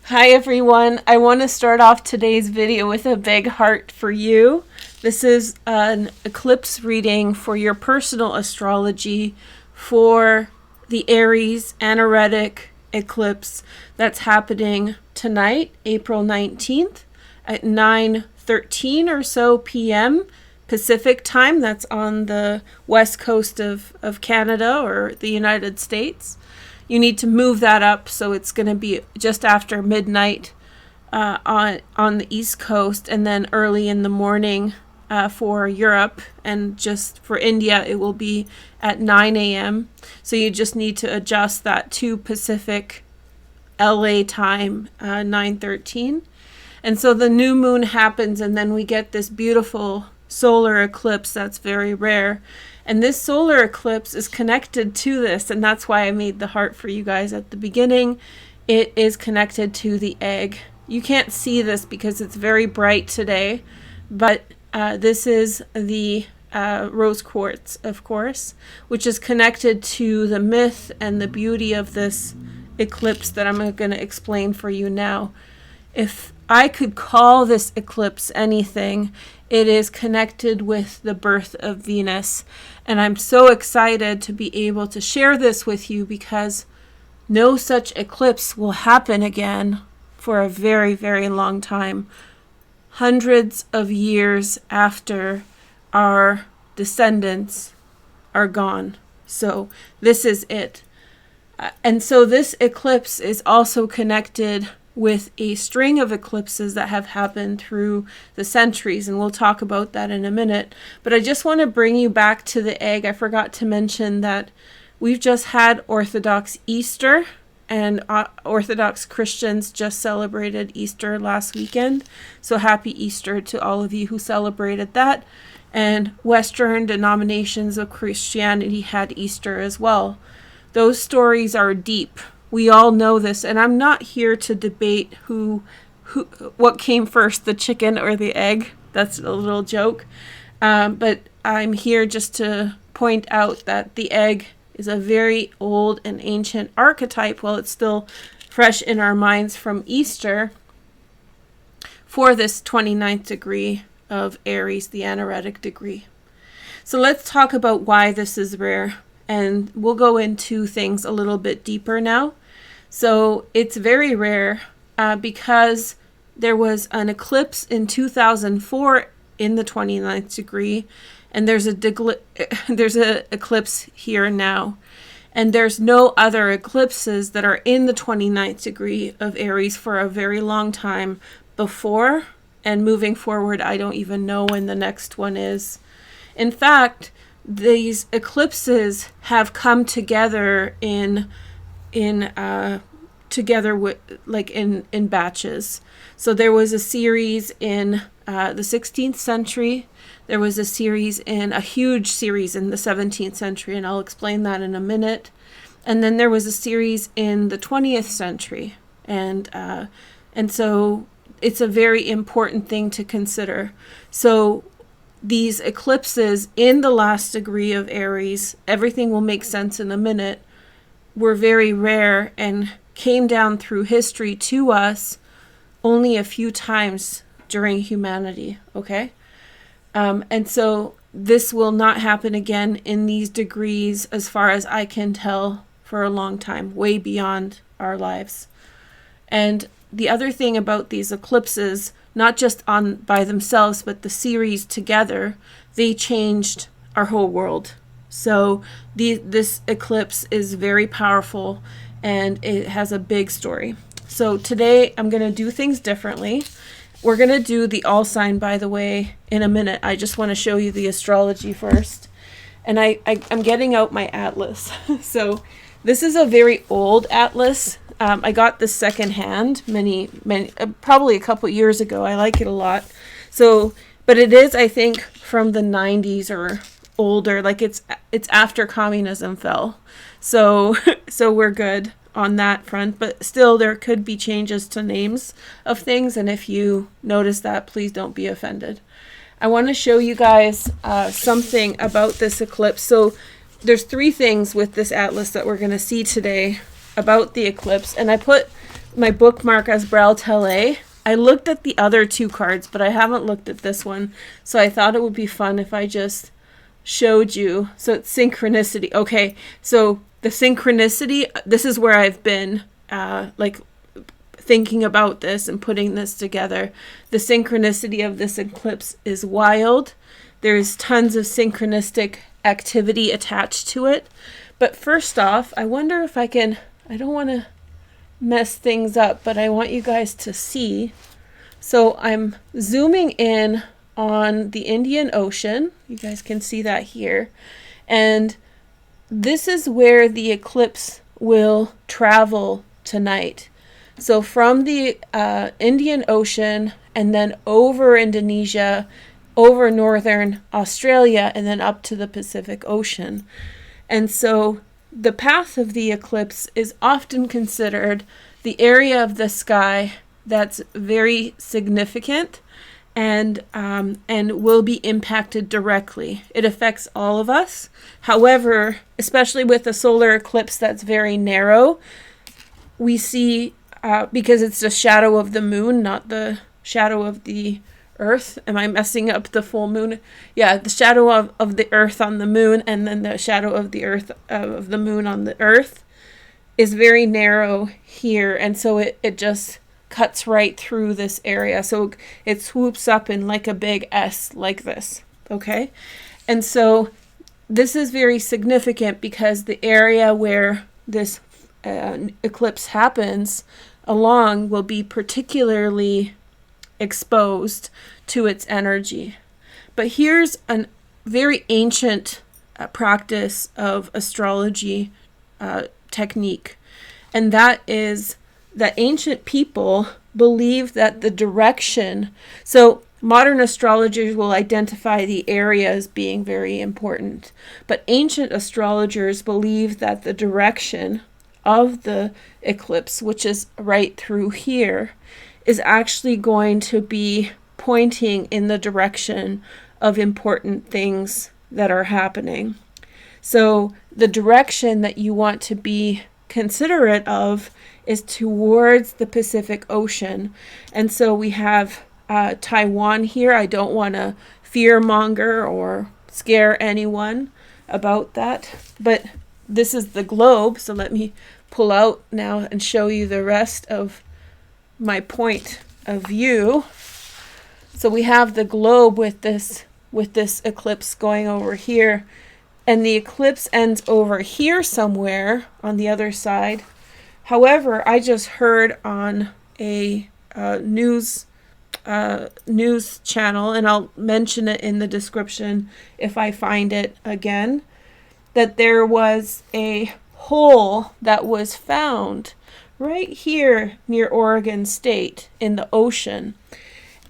Hi everyone, I want to start off today's video with a big heart for you. This is an eclipse reading for your personal astrology for the Aries Anaretic eclipse that's happening tonight, April 19th at 9:13 or so p.m. Pacific time. That's on the west coast of Canada or the United States. You need to move that up, so it's going to be just after midnight on the East Coast, and then early in the morning for Europe, and just for India it will be at 9 a.m. So you just need to adjust that to Pacific LA time, 9:13. And so the new moon happens, and then we get this beautiful solar eclipse that's very rare. And this solar eclipse is connected to this, and that's why I made the heart for you guys at the beginning. It is connected to the egg. You can't see this because it's very bright today, but this is the rose quartz, of course, which is connected to the myth and the beauty of this eclipse that I'm going to explain for you now. If I could call this eclipse anything, it is connected with the birth of Venus. And I'm so excited to be able to share this with you because no such eclipse will happen again for a very, very long time. Hundreds of years after our descendants are gone. So this is it. And so this eclipse is also connected with a string of eclipses that have happened through the centuries, and we'll talk about that in a minute. But I just want to bring you back to the egg. I forgot to mention that we've just had Orthodox Easter, and Orthodox Christians just celebrated Easter last weekend. So happy Easter to all of you who celebrated that. And Western denominations of Christianity had Easter as well. Those stories are deep. We all know this, and I'm not here to debate what came first, the chicken or the egg. That's a little joke. But I'm here just to point out that the egg is a very old and ancient archetype. Well, it's still fresh in our minds from Easter for this 29th degree of Aries, the Anaretic degree. So let's talk about why this is rare, and we'll go into things a little bit deeper now. So it's very rare because there was an eclipse in 2004 in the 29th degree, and there's a eclipse here now. And there's no other eclipses that are in the 29th degree of Aries for a very long time before, and moving forward, I don't even know when the next one is. In fact, these eclipses have come together together with in batches. So there was a series in the 16th century. There was a huge series in the 17th century, and I'll explain that in a minute. And then there was a series in the 20th century, and so it's a very important thing to consider. So these eclipses in the last degree of Aries, everything will make sense in a minute, were very rare and came down through history to us only a few times during humanity, okay? And so this will not happen again in these degrees, as far as I can tell, for a long time, way beyond our lives. And the other thing about these eclipses, not just by themselves, but the series together, they changed our whole world. So this eclipse is very powerful, and it has a big story. So today I'm going to do things differently. We're going to do the all sign, by the way, in a minute. I just want to show you the astrology first. And I'm getting out my atlas. So this is a very old atlas. I got this secondhand probably a couple years ago. I like it a lot. So, but it is, I think, from the 90s or older. Like it's after communism fell. So we're good on that front, but still there could be changes to names of things, and if you notice that, please don't be offended. I want to show you guys something about this eclipse. So there's three things with this atlas that we're going to see today about the eclipse, and I put my bookmark as Braille. I looked at the other two cards, but I haven't looked at this one. So I thought it would be fun if I just showed you. So it's synchronicity. Okay, so the synchronicity, this is where I've been like thinking about this and putting this together. The synchronicity of this eclipse is wild. There's tons of synchronistic activity attached to it. But first off, I wonder if I can, I don't want to mess things up, but I want you guys to see. So I'm zooming in on the Indian Ocean. You guys can see that here. And this is where the eclipse will travel tonight. So from the Indian Ocean and then over Indonesia, over northern Australia, and then up to the Pacific Ocean. And so the path of the eclipse is often considered the area of the sky that's very significant and will be impacted directly. It affects all of us. However, especially with a solar eclipse that's very narrow, we see, because it's the shadow of the moon, not the shadow of the Earth. Am I messing up the full moon? Yeah, the shadow of the Earth on the moon, and then the shadow of the Earth of the moon on the Earth is very narrow here, and so it just cuts right through this area. So it swoops up in like a big S like this, okay? And so this is very significant because the area where this eclipse happens along will be particularly exposed to its energy. But here's a very ancient practice of astrology technique, and that is that ancient people believe that the direction, so modern astrologers will identify the area as being very important, but ancient astrologers believe that the direction of the eclipse, which is right through here, is actually going to be pointing in the direction of important things that are happening. So the direction that you want to be considerate of is towards the Pacific Ocean. And so we have Taiwan here. I don't want to fearmonger or scare anyone about that, but this is the globe. So let me pull out now and show you the rest of my point of view. So we have the globe with this eclipse going over here, and the eclipse ends over here somewhere on the other side. However, I just heard on a news channel, and I'll mention it in the description if I find it again, that there was a hole that was found right here near Oregon State in the ocean.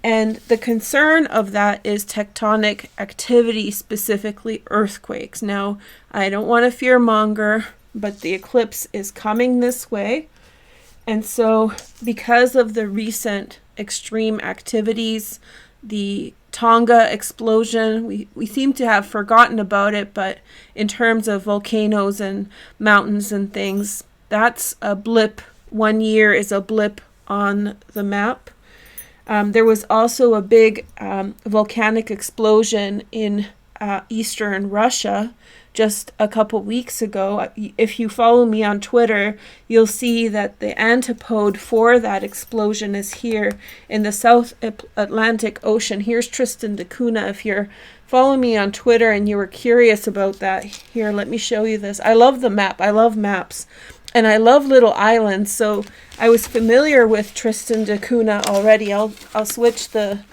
And the concern of that is tectonic activity, specifically earthquakes. Now, I don't want to fearmonger, but the eclipse is coming this way. And so because of the recent extreme activities, the Tonga explosion, we seem to have forgotten about it, but in terms of volcanoes and mountains and things, that's a blip. 1 year is a blip on the map. There was also a big volcanic explosion in eastern Russia just a couple weeks ago. If you follow me on Twitter, you'll see that the antipode for that explosion is here in the South Atlantic Ocean. Here's Tristan da Cunha. If you're following me on Twitter and you were curious about that, here, let me show you this. I love the map. I love maps. And I love little islands, so I was familiar with Tristan da Cunha already. I'll switch the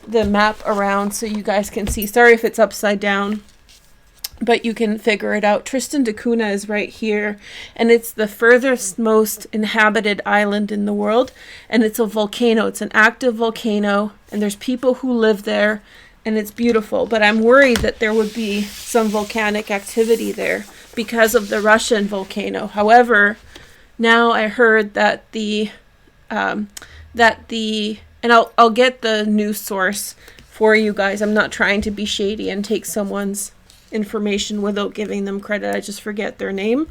map around so you guys can see. Sorry if it's upside down, but you can figure it out. Tristan da Cunha is right here, and it's the furthest most inhabited island in the world, and it's a volcano. It's an active volcano, and there's people who live there, and it's beautiful. But I'm worried that there would be some volcanic activity there because of the Russian volcano. However, now I heard that and I'll get the news source for you guys. I'm not trying to be shady and take someone's information without giving them credit. I just forget their name.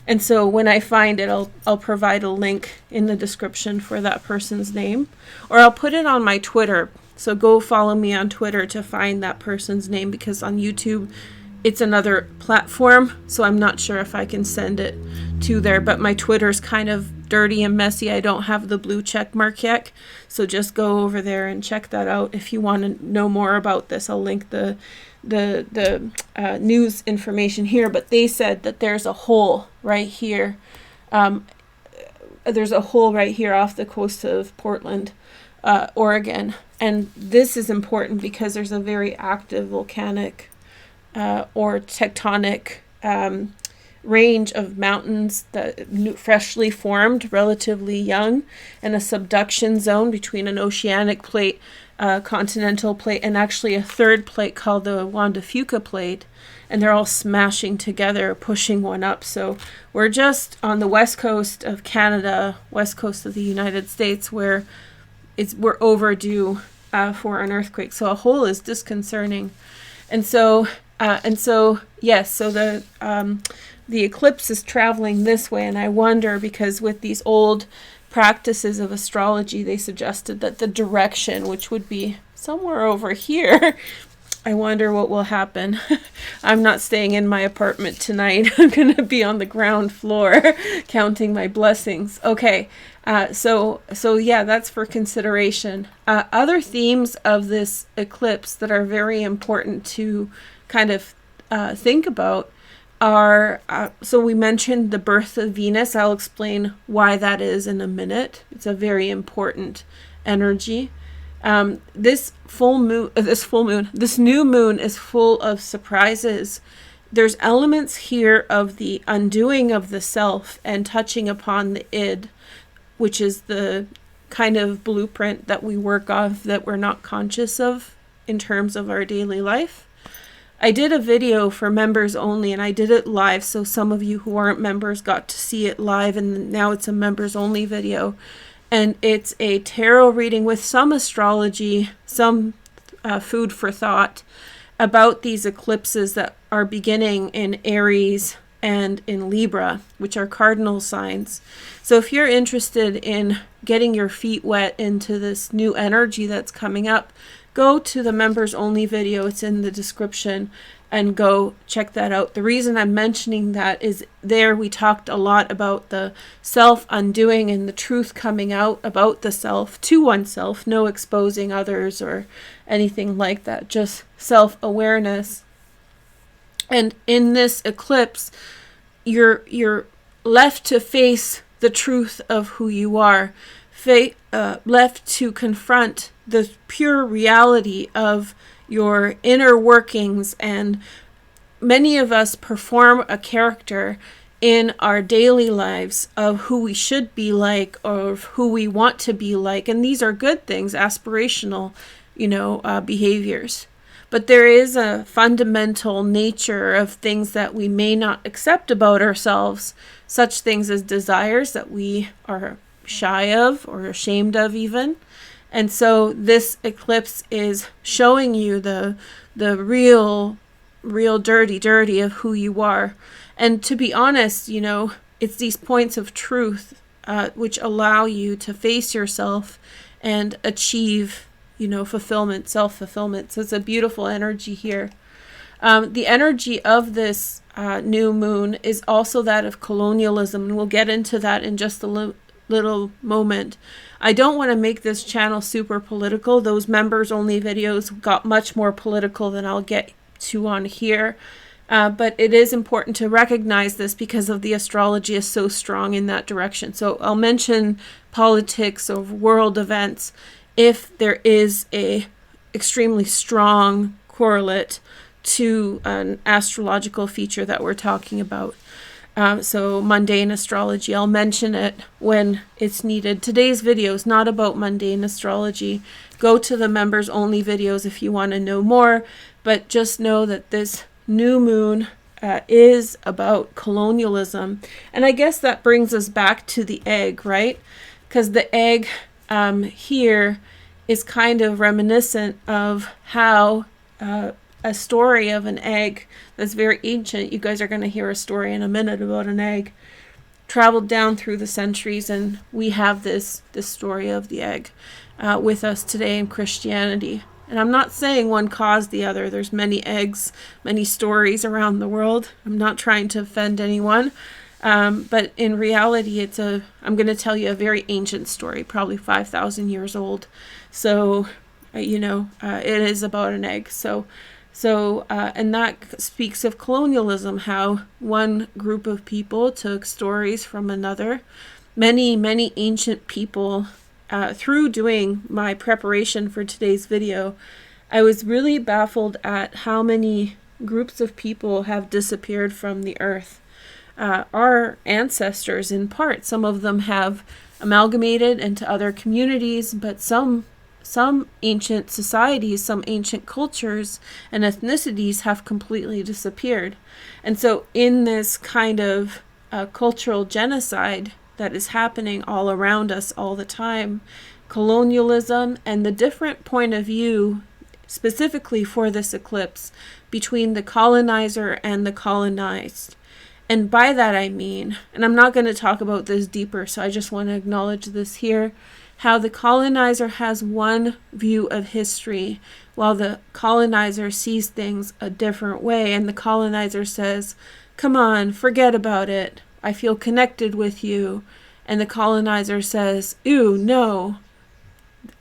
And so when I find it, I'll provide a link in the description for that person's name, or I'll put it on my Twitter. So go follow me on Twitter to find that person's name, because on YouTube it's another platform, so I'm not sure if I can send it to there. But my Twitter's kind of dirty and messy. I don't have the blue check mark yet, so just go over there and check that out if you want to know more about this. I'll link the news information here, but they said that there's a hole right here. There's a hole right here off the coast of Portland, Oregon, and this is important because there's a very active volcanic or tectonic range of mountains that freshly formed, relatively young, and a subduction zone between an oceanic plate, continental plate, and actually a third plate called the Juan de Fuca plate, and they're all smashing together, pushing one up. So we're just on the west coast of Canada, west coast of the United States, where we're overdue for an earthquake. So a hole is disconcerting. And so yes, so the eclipse is traveling this way, and I wonder, because with these old practices of astrology, they suggested that the direction, which would be somewhere over here, I wonder what will happen. I'm not staying in my apartment tonight. I'm going to be on the ground floor counting my blessings. Okay, so yeah, that's for consideration. Other themes of this eclipse that are very important to kind of think about are, so we mentioned the birth of Venus. I'll explain why that is in a minute. It's a very important energy. This new moon is full of surprises. There's elements here of the undoing of the self and touching upon the id, which is the kind of blueprint that we work off that we're not conscious of in terms of our daily life. I did a video for members only, and I did it live, so some of you who aren't members got to see it live, and now it's a members only video. And it's a tarot reading with some astrology, some food for thought about these eclipses that are beginning in Aries and in Libra, which are cardinal signs. So if you're interested in getting your feet wet into this new energy that's coming up, go to the members only video. It's in the description, and go check that out. The reason I'm mentioning that is there we talked a lot about the self undoing and the truth coming out about the self to oneself, no exposing others or anything like that, just self-awareness. And in this eclipse, you're left to face the truth of who you are, left to confront the pure reality of your inner workings. And many of us perform a character in our daily lives of who we should be like, or who we want to be like, and these are good things, aspirational, behaviors. But there is a fundamental nature of things that we may not accept about ourselves, such things as desires that we are shy of or ashamed of even. And so this eclipse is showing you the real dirty of who you are. And to be honest, it's these points of truth which allow you to face yourself and achieve, fulfillment, self-fulfillment. So it's a beautiful energy here. The energy of this new moon is also that of colonialism, and we'll get into that in just a little moment. I don't want to make this channel super political. Those members only videos got much more political than I'll get to on here. But it is important to recognize this because of the astrology is so strong in that direction. So I'll mention politics or world events if there is a extremely strong correlate to an astrological feature that we're talking about. So mundane astrology, I'll mention it when it's needed. Today's video is not about mundane astrology. Go to the members only videos if you want to know more, but just know that this new moon is about colonialism. And I guess that brings us back to the egg, right? Because the egg here is kind of reminiscent of how a story of an egg that's very ancient. You guys are going to hear a story in a minute about an egg. Traveled down through the centuries, and we have this story of the egg with us today in Christianity. And I'm not saying one caused the other. There's many eggs, many stories around the world. I'm not trying to offend anyone. But in reality, I'm going to tell you a very ancient story, probably 5,000 years old. So, it is about an egg. And that speaks of colonialism, how one group of people took stories from another. Many, many ancient people, through doing my preparation for today's video, I was really baffled at how many groups of people have disappeared from the earth. Our ancestors, in part, some of them have amalgamated into other communities, but some ancient societies, some ancient cultures and ethnicities have completely disappeared. And so in this kind of cultural genocide that is happening all around us all the time, colonialism and the different point of view, specifically for this eclipse, between the colonizer and the colonized. And by that I mean, and I'm not going to talk about this deeper, so I just want to acknowledge this here, how the colonizer has one view of history while the colonizer sees things a different way. And the colonizer says, come on, forget about it. I feel connected with you. And the colonizer says, ew, no.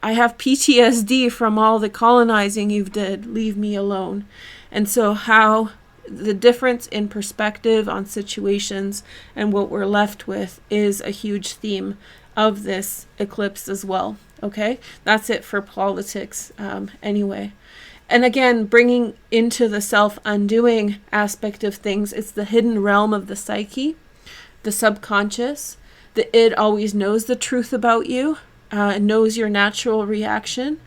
I have PTSD from all the colonizing you've did. Leave me alone. And so how the difference in perspective on situations and what we're left with is a huge theme of this eclipse as well. Okay, that's it for politics anyway. And again, bringing into the self-undoing aspect of things, it's the hidden realm of the psyche, the subconscious. The id always knows the truth about you, knows your natural reaction,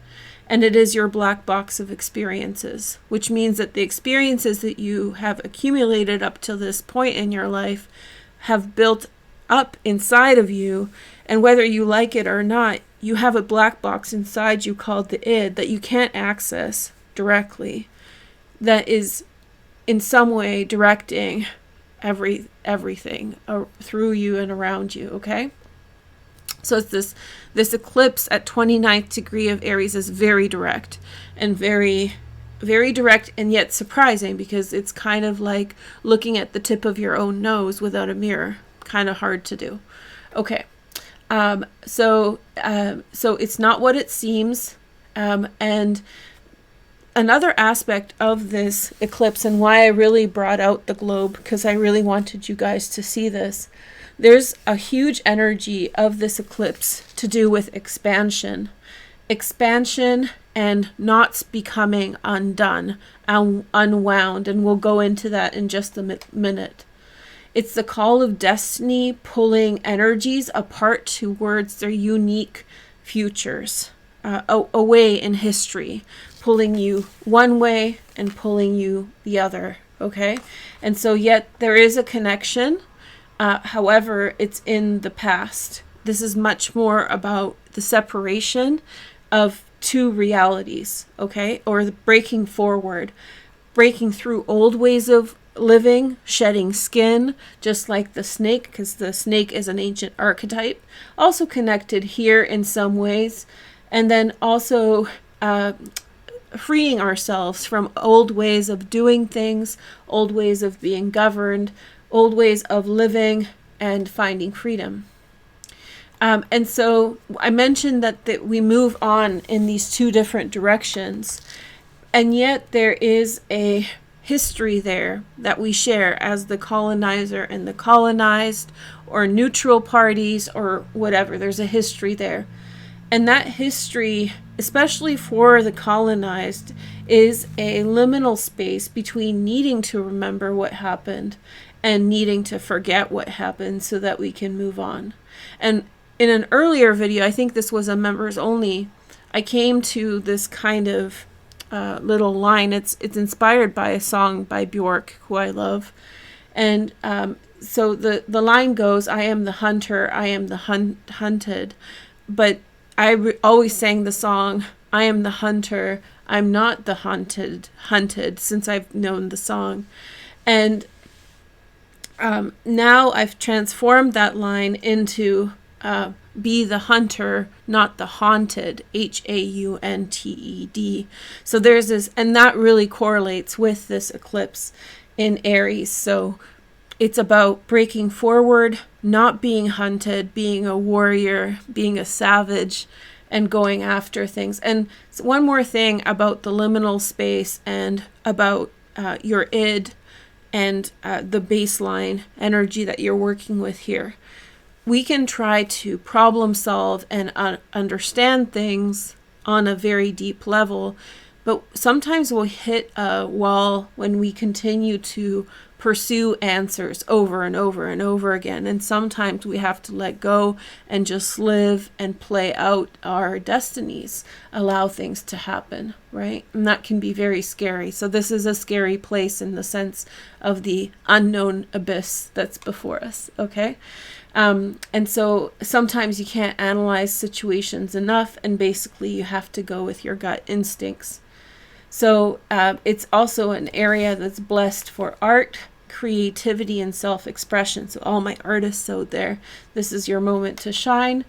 and it is your black box of experiences, which means that the experiences that you have accumulated up to this point in your life have built up inside of you, and whether you like it or not, you have a black box inside you called the id that you can't access directly, that is in some way directing everything through you and around you. Okay, so it's this eclipse at 29th degree of Aries is very direct and very, very direct, and yet surprising, because it's kind of like looking at the tip of your own nose without a mirror. Kind of hard to do. Okay, so it's not what it seems, and another aspect of this eclipse, and why I really brought out the globe, because I really wanted you guys to see this. There's a huge energy of this eclipse to do with expansion and not becoming undone, unwound, and we'll go into that in just a minute. It's the call of destiny pulling energies apart towards their unique futures, away in history, pulling you one way and pulling you the other, okay? And so yet there is a connection, however, it's in the past. This is much more about the separation of two realities, okay? Or the breaking forward, breaking through old ways of living, shedding skin, just like the snake, because the snake is an ancient archetype, also connected here in some ways, and then also freeing ourselves from old ways of doing things, old ways of being governed, old ways of living, and finding freedom. And so I mentioned that we move on in these two different directions, and yet there is a history there that we share as the colonizer and the colonized, or neutral parties, or whatever. There's a history there. And that history, especially for the colonized, is a liminal space between needing to remember what happened and needing to forget what happened so that we can move on. And in an earlier video, I think this was a members only, I came to this kind of little line. It's inspired by a song by Bjork, who I love. And so the line goes, I am the hunter, I am the hunted. But I always sang the song, I am the hunter, I'm not the hunted, since I've known the song. And now I've transformed that line into be the hunter, not the haunted, Haunteded. So there's this, and that really correlates with this eclipse in Aries. So it's about breaking forward, not being hunted, being a warrior, being a savage, and going after things. And one more thing about the liminal space and about your id and the baseline energy that you're working with here. We can try to problem solve and understand things on a very deep level, but sometimes we'll hit a wall when we continue to pursue answers over and over and over again. And sometimes we have to let go and just live and play out our destinies, allow things to happen, right? And that can be very scary. So this is a scary place in the sense of the unknown abyss that's before us, okay? And so sometimes you can't analyze situations enough, and basically you have to go with your gut instincts. So it's also an area that's blessed for art, creativity, and self-expression. So all my artists out there, this is your moment to shine.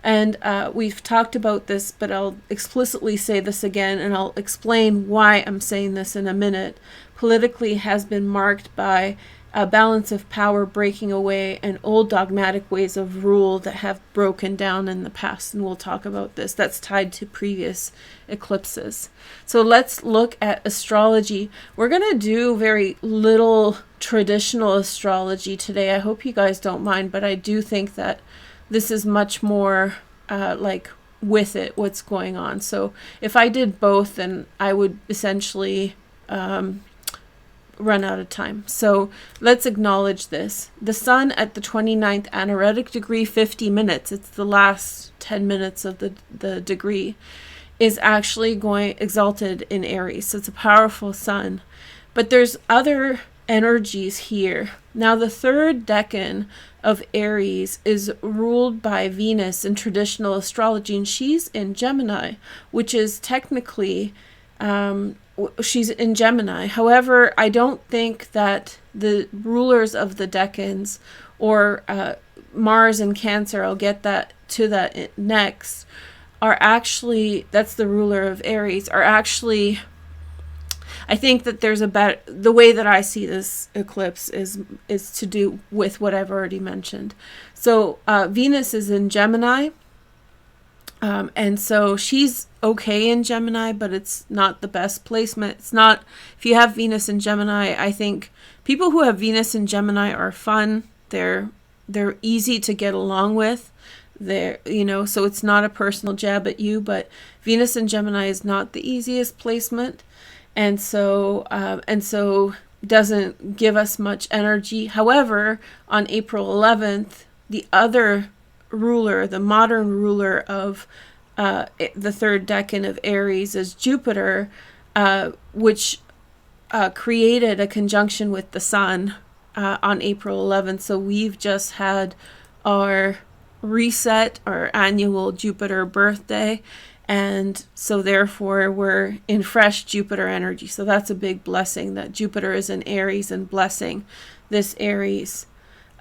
And we've talked about this, but I'll explicitly say this again, and I'll explain why I'm saying this in a minute. Politically has been marked by a balance of power breaking away and old dogmatic ways of rule that have broken down in the past. And we'll talk about this. That's tied to previous eclipses. So let's look at astrology. We're going to do very little traditional astrology today. I hope you guys don't mind, but I do think that this is much more like with it, what's going on. So if I did both, then I would essentially run out of time. So let's acknowledge this. The sun at the 29th Anaretic degree, 50 minutes, it's the last 10 minutes of the degree, is actually going exalted in Aries. So it's a powerful sun. But there's other energies here. Now the third decan of Aries is ruled by Venus in traditional astrology, and she's in Gemini, which is technically she's in Gemini. However, I don't think that the rulers of the decans or Mars and Cancer, I'll get that to that next, are actually, that's the ruler of Aries, are actually, I think that there's a better, the way that I see this eclipse is to do with what I've already mentioned. So Venus is in Gemini. And so she's okay in Gemini, but it's not the best placement. It's not, if you have Venus in Gemini, I think people who have Venus in Gemini are fun. They're easy to get along with. They're, so it's not a personal jab at you, but Venus in Gemini is not the easiest placement. And so doesn't give us much energy. However, on April 11th, the other ruler, the modern ruler of the third decan of Aries is Jupiter, which created a conjunction with the sun on April 11th. So we've just had our reset, our annual Jupiter birthday, and so therefore we're in fresh Jupiter energy. So that's a big blessing that Jupiter is in Aries and blessing this Aries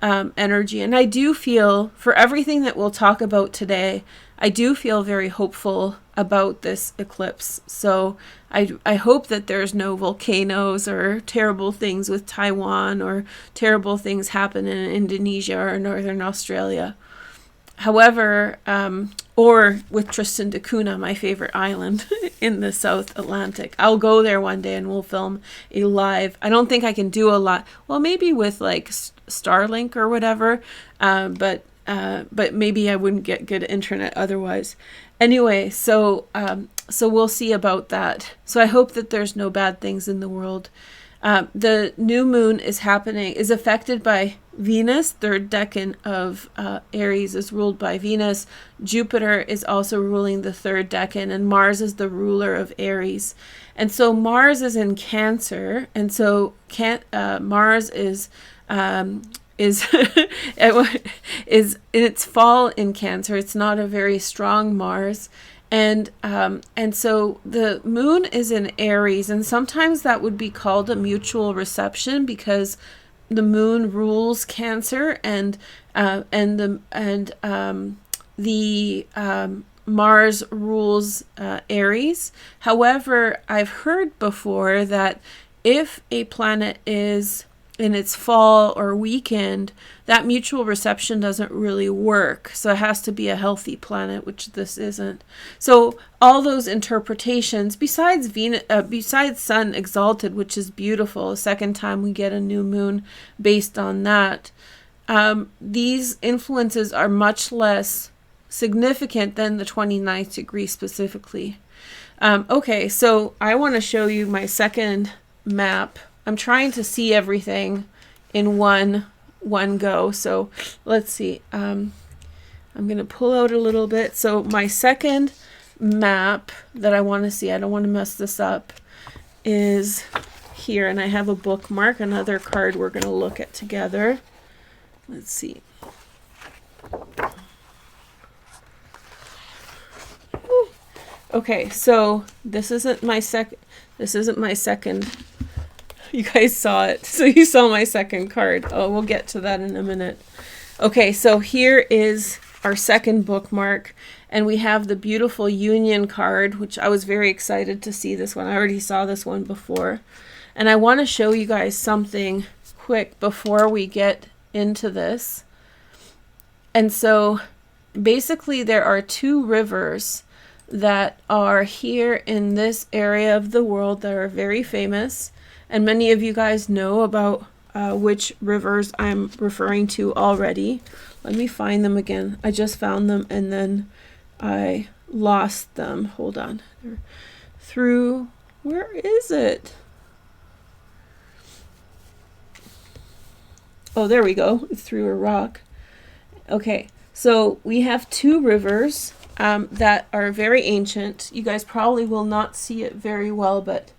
energy. And I do feel, for everything that we'll talk about today, I do feel very hopeful about this eclipse. So I hope that there's no volcanoes or terrible things with Taiwan or terrible things happen in Indonesia or Northern Australia. However, or with Tristan da Cunha, my favorite island in the South Atlantic. I'll go there one day and we'll film a live. I don't think I can do a lot. Well, maybe with like Starlink or whatever, but maybe I wouldn't get good internet otherwise. Anyway, so we'll see about that. So I hope that there's no bad things in the world. The new moon is affected by Venus. Third decan of Aries is ruled by Venus. Jupiter is also ruling the third decan, and Mars is the ruler of Aries. And so Mars is in Cancer, and so Mars is is in its fall in Cancer. It's not a very strong Mars, And so the moon is in Aries, and sometimes that would be called a mutual reception because the moon rules Cancer, and the Mars rules Aries. However, I've heard before that if a planet is in its fall or weekend, that mutual reception doesn't really work. So it has to be a healthy planet, which this isn't. So all those interpretations, besides Venus, besides Sun exalted, which is beautiful, the second time we get a new moon based on that, these influences are much less significant than the 29th degree specifically. Okay, so I want to show you my second map. I'm trying to see everything in one go. So let's see. I'm going to pull out a little bit. So my second map that I want to see, I don't want to mess this up, is here. And I have a bookmark, another card we're going to look at together. Let's see. Okay, so this isn't my second. You guys saw it. So you saw my second card. Oh, we'll get to that in a minute. Okay, so here is our second bookmark, and we have the beautiful Union card, which I was very excited to see this one. I already saw this one before. And I want to show you guys something quick before we get into this. And so basically there are two rivers that are here in this area of the world that are very famous. And many of you guys know about which rivers I'm referring to already. Let me find them again. I just found them and then I lost them. Hold on. Through, where is it? Oh, there we go. It's through a rock. Okay, so we have two rivers that are very ancient. You guys probably will not see it very well, but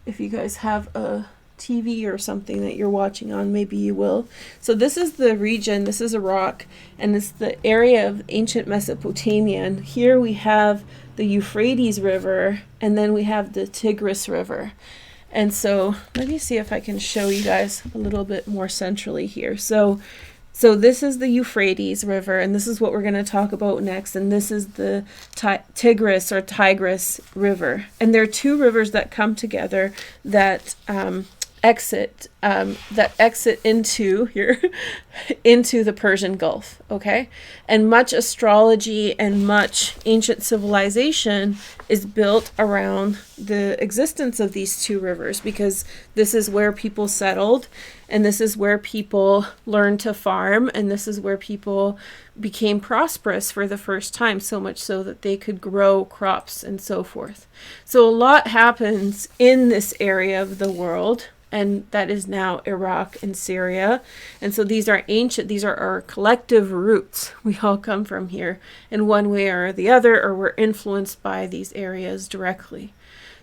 if you guys have a TV or something that you're watching on, maybe you will. So this is the region, this is a rock, and it's the area of ancient Mesopotamia. And here we have the Euphrates River, and then we have the Tigris River. And so let me see if I can show you guys a little bit more centrally here. So this is the Euphrates River, and this is what we're going to talk about next. And this is the Tigris or Tigris River. And there are two rivers that come together that exit into here into the Persian Gulf. Okay, and much astrology and much ancient civilization is built around the existence of these two rivers, because this is where people settled, and this is where people learned to farm, and this is where people became prosperous for the first time, so much so that they could grow crops and so forth. So a lot happens in this area of the world, and that is now Iraq and Syria. And so these are ancient, these are our collective roots. We all come from here in one way or the other, or we're influenced by these areas directly.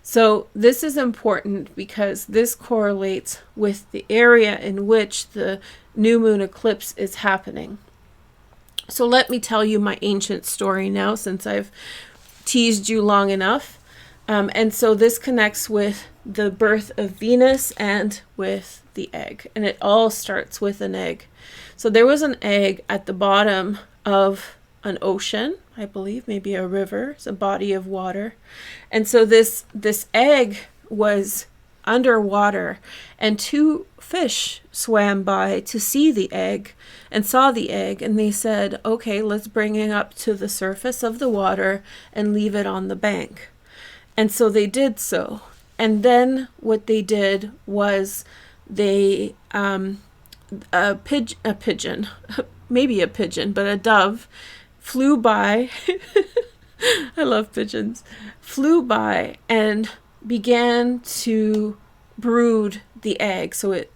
So this is important because this correlates with the area in which the new moon eclipse is happening. So let me tell you my ancient story now, since I've teased you long enough. And so this connects with the birth of Venus and with the egg. And it all starts with an egg. So there was an egg at the bottom of an ocean, I believe, maybe a river, it's a body of water. And so this egg was underwater, and two fish swam by to see the egg and saw the egg, and they said, okay, let's bring it up to the surface of the water and leave it on the bank. And so they did so. And then what they did was they, a pigeon, maybe a pigeon, but a dove flew by. I love pigeons. Flew by and began to brood the egg. So it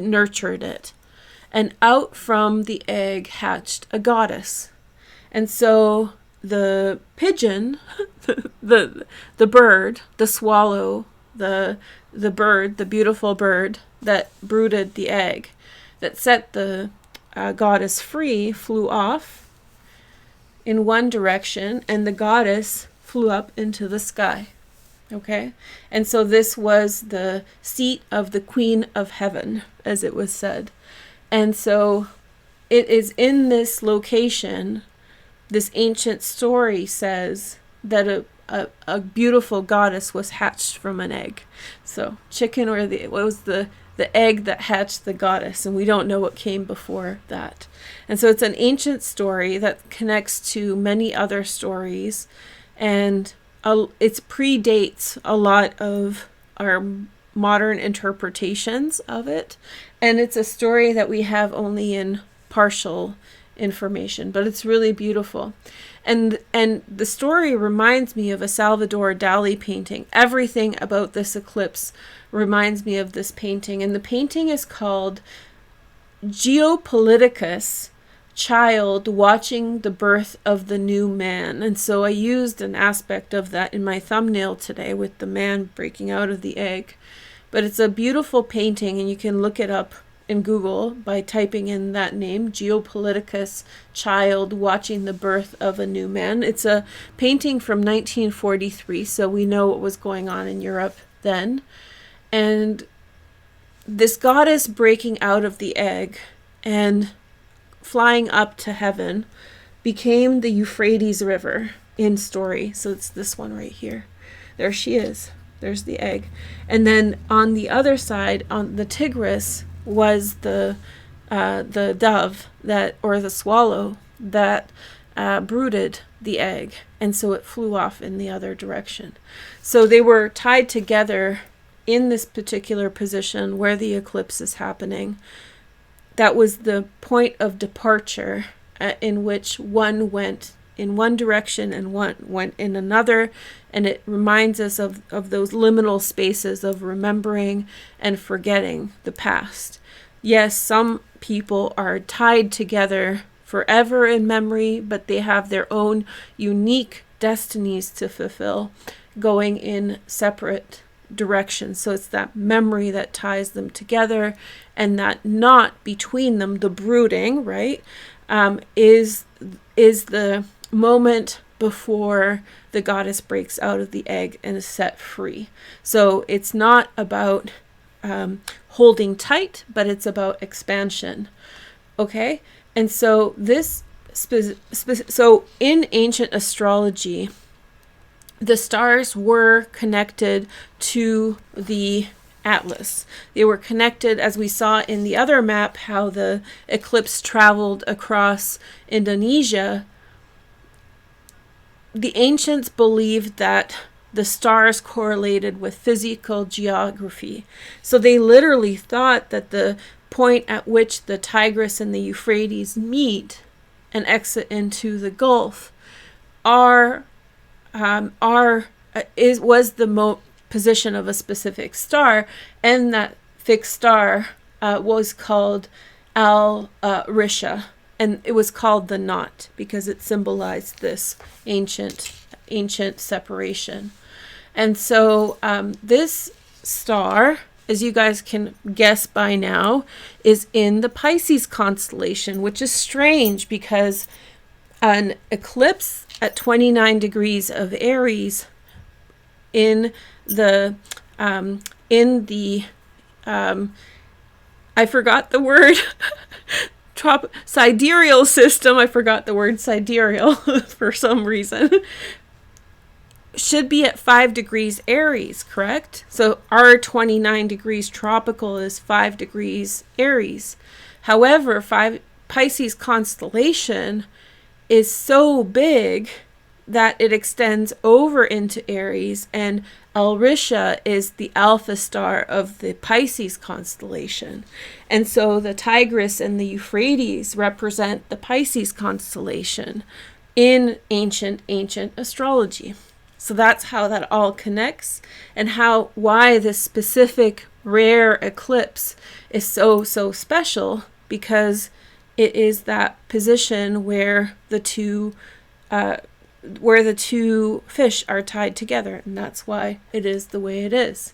nurtured it. And out from the egg hatched a goddess. And so the pigeon, the bird, the swallow, the bird, the beautiful bird that brooded the egg, that set the goddess free, flew off in one direction, and the goddess flew up into the sky. Okay? And so this was the seat of the Queen of Heaven, as it was said. And so it is in this location, this ancient story says that a beautiful goddess was hatched from an egg. So chicken, or what was the egg that hatched the goddess, and we don't know what came before that. And so it's an ancient story that connects to many other stories, and it predates a lot of our modern interpretations of it, and it's a story that we have only in partial information, but it's really beautiful. And the story reminds me of a Salvador Dali painting. Everything about this eclipse reminds me of this painting, and the painting is called Geopoliticus, Child Watching the Birth of the New Man. And so I used an aspect of that in my thumbnail today with the man breaking out of the egg. But it's a beautiful painting, and you can look it up in Google by typing in that name, Geopoliticus, Child Watching the Birth of a New Man. It's a painting from 1943, so we know what was going on in Europe then. And this goddess breaking out of the egg and flying up to heaven became the Euphrates River in story. So it's this one right here. There she is. There's the egg. And then on the other side, on the Tigris, was the dove that, or the swallow that brooded the egg, and so it flew off in the other direction. So they were tied together in this particular position where the eclipse is happening. That was the point of departure in which one went in one direction and one went in another, and it reminds us of those liminal spaces of remembering and forgetting the past. Yes, some people are tied together forever in memory, but they have their own unique destinies to fulfill, going in separate directions. So it's that memory that ties them together, and that knot between them, the brooding, right, is the moment before the goddess breaks out of the egg and is set free. So it's not about holding tight, but it's about expansion. Okay? And so this so in ancient astrology, the stars were connected to the atlas. They were connected, as we saw in the other map, how the eclipse traveled across Indonesia. The ancients believed that the stars correlated with physical geography. So they literally thought that the point at which the Tigris and the Euphrates meet and exit into the Gulf was the position of a specific star, and that fixed star was called Al-Risha. And it was called the knot because it symbolized this ancient separation. And so this star, as you guys can guess by now, is in the Pisces constellation, which is strange because an eclipse at 29 degrees of Aries in the I forgot the word sidereal system. I forgot the word sidereal for some reason. Should be at 5 degrees Aries, correct? So our 29 degrees tropical is 5 degrees Aries. However, Pisces constellation is so big that it extends over into Aries, and Al-Risha is the alpha star of the Pisces constellation. And so the Tigris and the Euphrates represent the Pisces constellation in ancient astrology. So that's how that all connects, and why this specific rare eclipse is so special, because it is that position where the two fish are tied together, and that's why it is the way it is.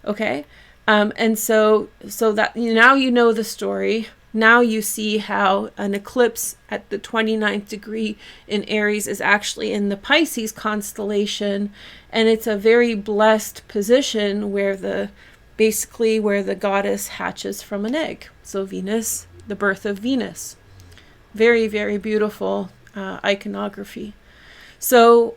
Okay, and so that now you know the story. now you see how an eclipse at the 29th degree in Aries is actually in the Pisces constellation, and it's a very blessed position where basically where the goddess hatches from an egg. So Venus, the birth of Venus. Very, very beautiful iconography. So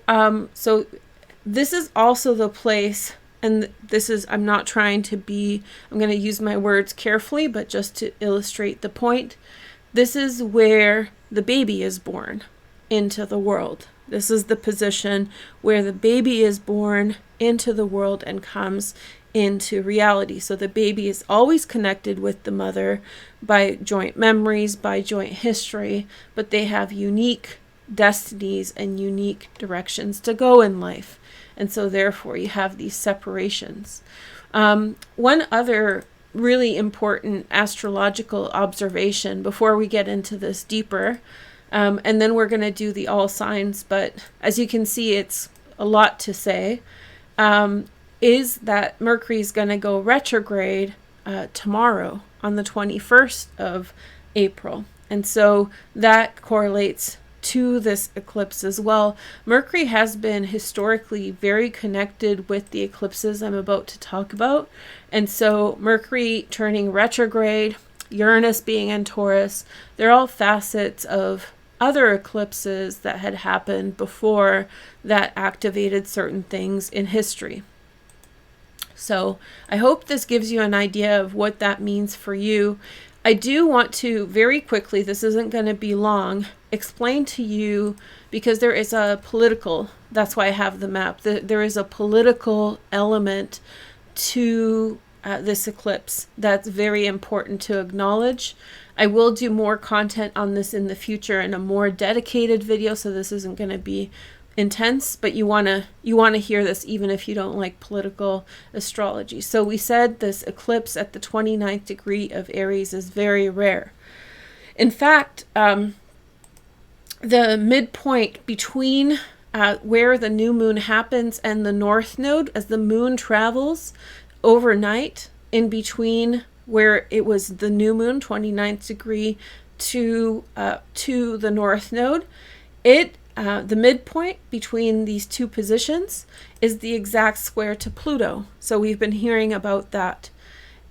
this is also the place, and this is, I'm not trying to be, I'm going to use my words carefully, but just to illustrate the point, this is where the baby is born into the world. This is the position where the baby is born into the world and comes into reality. So the baby is always connected with the mother by joint memories, by joint history, but they have unique destinies and unique directions to go in life. And so therefore you have these separations. One other really important astrological observation before we get into this deeper, and then we're going to do the all signs, but as you can see, it's a lot to say, is that Mercury is going to go retrograde tomorrow on the 21st of April. And so that correlates to this eclipse as well. Mercury has been historically very connected with the eclipses I'm about to talk about. And so Mercury turning retrograde, Uranus being in Taurus, they're all facets of other eclipses that had happened before that activated certain things in history. So I hope this gives you an idea of what that means for you. I do want to very quickly, this isn't going to be long, explain to you, because there is a political, that's why I have the map, there is a political element to this eclipse that's very important to acknowledge. I will do more content on this in the future in a more dedicated video, so this isn't going to be intense, but you want to hear this even if you don't like political astrology. So we said this eclipse at the 29th degree of Aries is very rare. In fact, the midpoint between where the new moon happens and the north node, as the moon travels overnight in between where it was the new moon 29th degree to the north node, the midpoint between these two positions is the exact square to Pluto. So we've been hearing about that.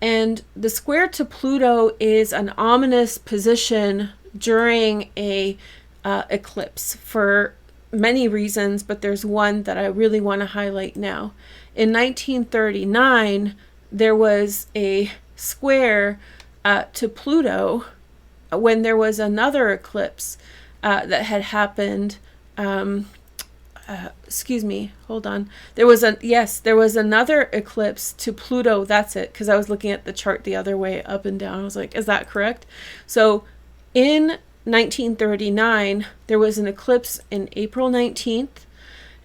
And the square to Pluto is an ominous position during a eclipse for many reasons, but there's one that I really want to highlight now. In 1939, there was a square to Pluto when there was another eclipse that had happened. Excuse me, hold on. There was another eclipse to Pluto. That's it, because I was looking at the chart the other way, up and down. I was like, is that correct? So in 1939, there was an eclipse in April 19th,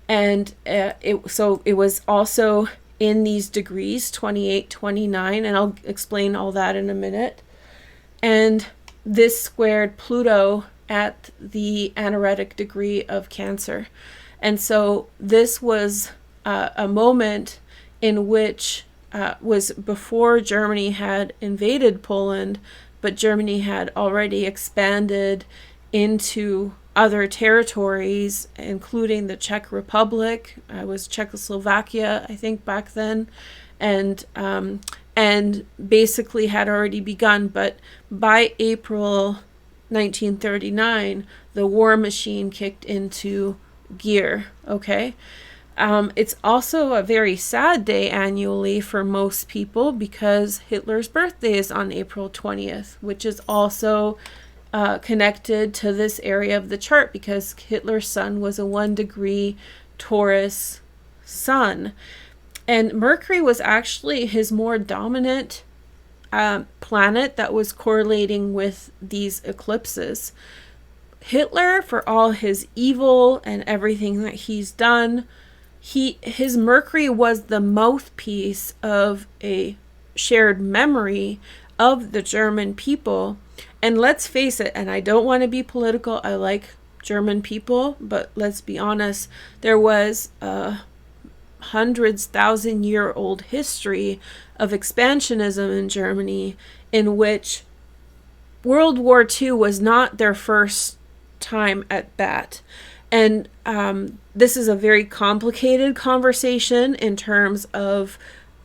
and it was also in these degrees, 28, 29, and I'll explain all that in a minute. And this squared Pluto at the Anaretic degree of Cancer. And so this was a moment in which was before Germany had invaded Poland, but Germany had already expanded into other territories, including the Czech Republic. It was Czechoslovakia, I think, back then, and basically had already begun. But by April 1939, the war machine kicked into gear. Okay. It's also a very sad day annually for most people because Hitler's birthday is on April 20th, which is also connected to this area of the chart because Hitler's sun was a 1 degree Taurus sun. And Mercury was actually his more dominant planet that was correlating with these eclipses. Hitler, for all his evil and everything that he's done, his Mercury was the mouthpiece of a shared memory of the German people. And let's face it, and I don't want to be political, I like German people, but let's be honest, there was a hundreds, 1,000-year-old history of expansionism in Germany in which World War II was not their first time at bat. And this is a very complicated conversation in terms of,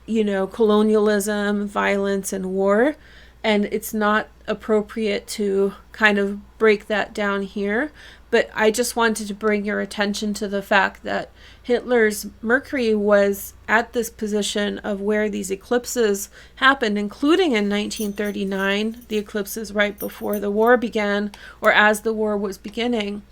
colonialism, violence, and war. And it's not appropriate to kind of break that down here. But I just wanted to bring your attention to the fact that Hitler's Mercury was at this position of where these eclipses happened, including in 1939, the eclipses right before the war began, or as the war was beginning.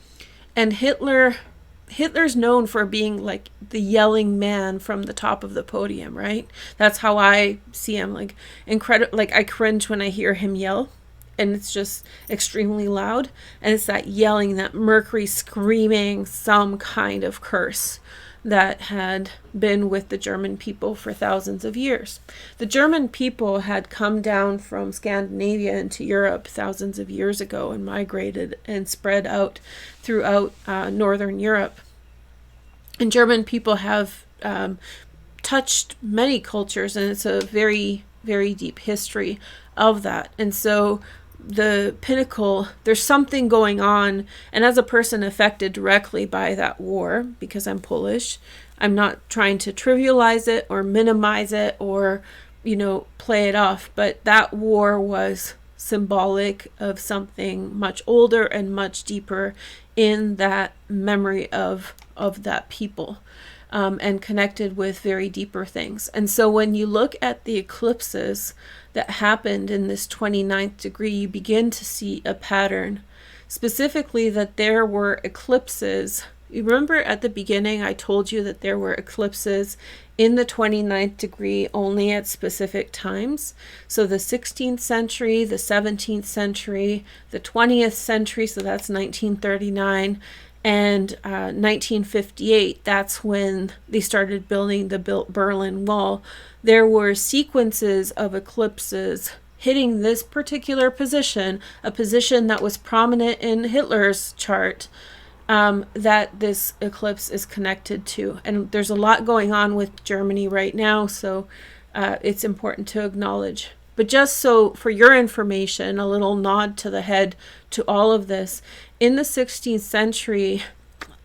And Hitler's known for being like the yelling man from the top of the podium, right? That's how I see him, like incredible. Like I cringe when I hear him yell, and it's just extremely loud. And it's that yelling, that Mercury screaming some kind of curse that had been with the German people for thousands of years. The German people had come down from Scandinavia into Europe thousands of years ago and migrated and spread out throughout Northern Europe. And German people have touched many cultures, and it's a very, very deep history of that. And so the pinnacle, there's something going on, and as a person affected directly by that war, because I'm Polish, I'm not trying to trivialize it or minimize it or play it off, but that war was symbolic of something much older and much deeper in that memory of that people, and connected with very deeper things. And so when you look at the eclipses that happened in this 29th degree, you begin to see a pattern, specifically that there were eclipses. You remember at the beginning I told you that there were eclipses in the 29th degree only at specific times. So the 16th century, the 17th century, the 20th century, so that's 1939, and 1958, that's when they started building the Berlin Wall. There were sequences of eclipses hitting this particular position, a position that was prominent in Hitler's chart, that this eclipse is connected to. And there's a lot going on with Germany right now, so it's important to acknowledge. But just so for your information, a little nod to the head to all of this, in the 16th century,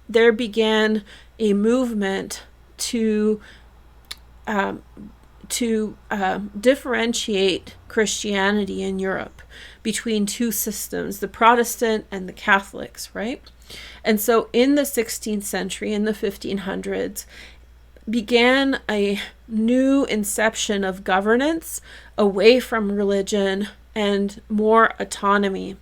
there began a movement to differentiate Christianity in Europe between two systems, the Protestant and the Catholics, right? And so in the 16th century, in the 1500s, began a new inception of governance away from religion and more autonomy.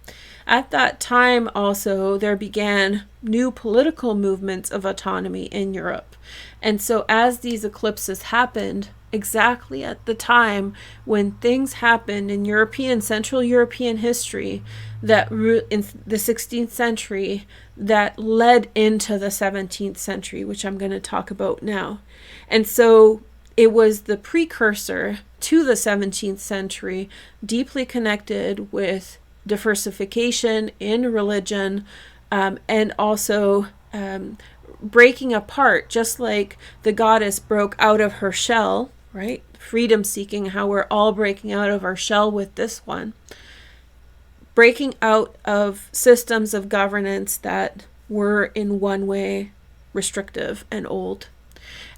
At that time also, there began new political movements of autonomy in Europe. And so as these eclipses happened, exactly at the time when things happened in Central European history, that in the 16th century, that led into the 17th century, which I'm going to talk about now. And so it was the precursor to the 17th century, deeply connected with diversification in religion, and also breaking apart, just like the goddess broke out of her shell, right? Freedom seeking, how we're all breaking out of our shell with this one. Breaking out of systems of governance that were in one way restrictive and old.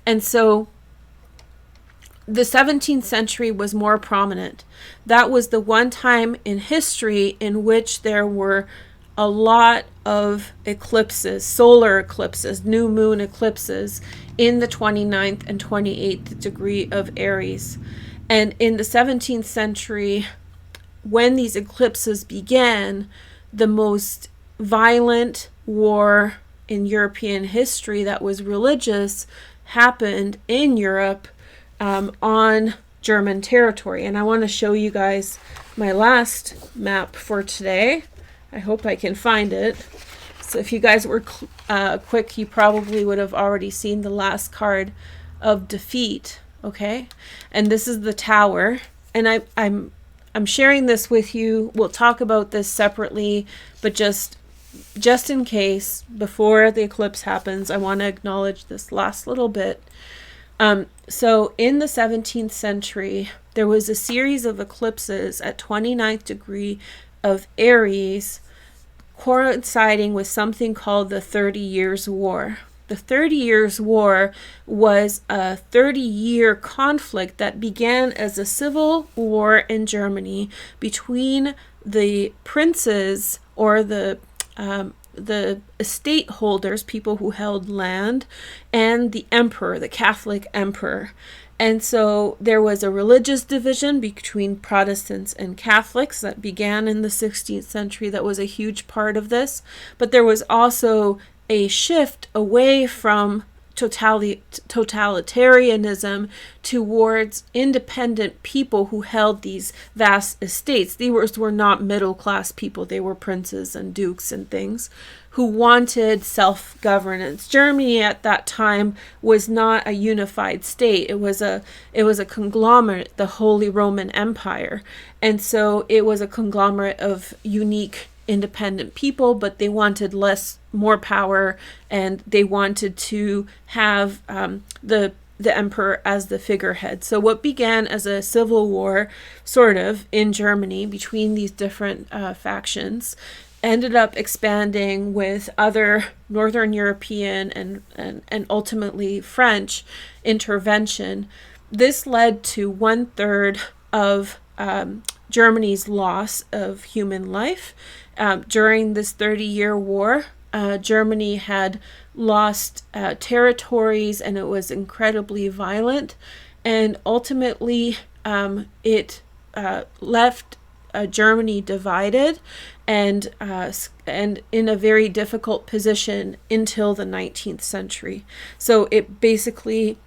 And so the 17th century was more prominent. That was the one time in history in which there were a lot of eclipses, solar eclipses, new moon eclipses in the 29th and 28th degree of Aries. And in the 17th century, when these eclipses began, the most violent war in European history that was religious happened in Europe, on German territory. And I want to show you guys my last map for today. I hope I can find it. So if you guys were quick, you probably would have already seen the last card of defeat. Okay, and this is the Tower, and I'm sharing this with you. We'll talk about this separately, but just in case, before the eclipse happens, I want to acknowledge this last little bit. So in the 17th century, there was a series of eclipses at 29th degree of Aries, coinciding with something called the 30 Years' War. The 30 Years' War was a 30-year conflict that began as a civil war in Germany between the princes, or the estate holders, people who held land, and the emperor, the Catholic emperor. And so there was a religious division between Protestants and Catholics that began in the 16th century. That was a huge part of this. But there was also a shift away from totalitarianism towards independent people who held these vast estates. These were not middle-class people. They were princes and dukes and things who wanted self-governance. Germany at that time was not a unified state. It was a conglomerate, the Holy Roman Empire. And so it was a conglomerate of unique independent people, but they wanted more power, and they wanted to have the emperor as the figurehead. So what began as a civil war, sort of, in Germany between these different factions, ended up expanding with other Northern European and ultimately French intervention. This led to 1/3 of Germany's loss of human life. During this 30-year war, Germany had lost territories, and it was incredibly violent. And ultimately, it left Germany divided and in a very difficult position until the 19th century. So it basically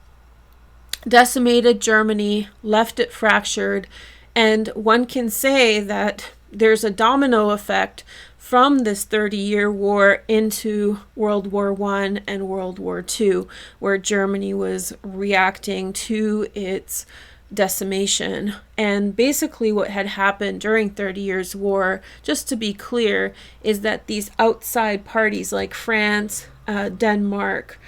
decimated Germany, left it fractured, and one can say that there's a domino effect from this 30-year war into World War I and World War II, where Germany was reacting to its decimation. And basically what had happened during 30 Years' War, just to be clear, is that these outside parties like France, Denmark,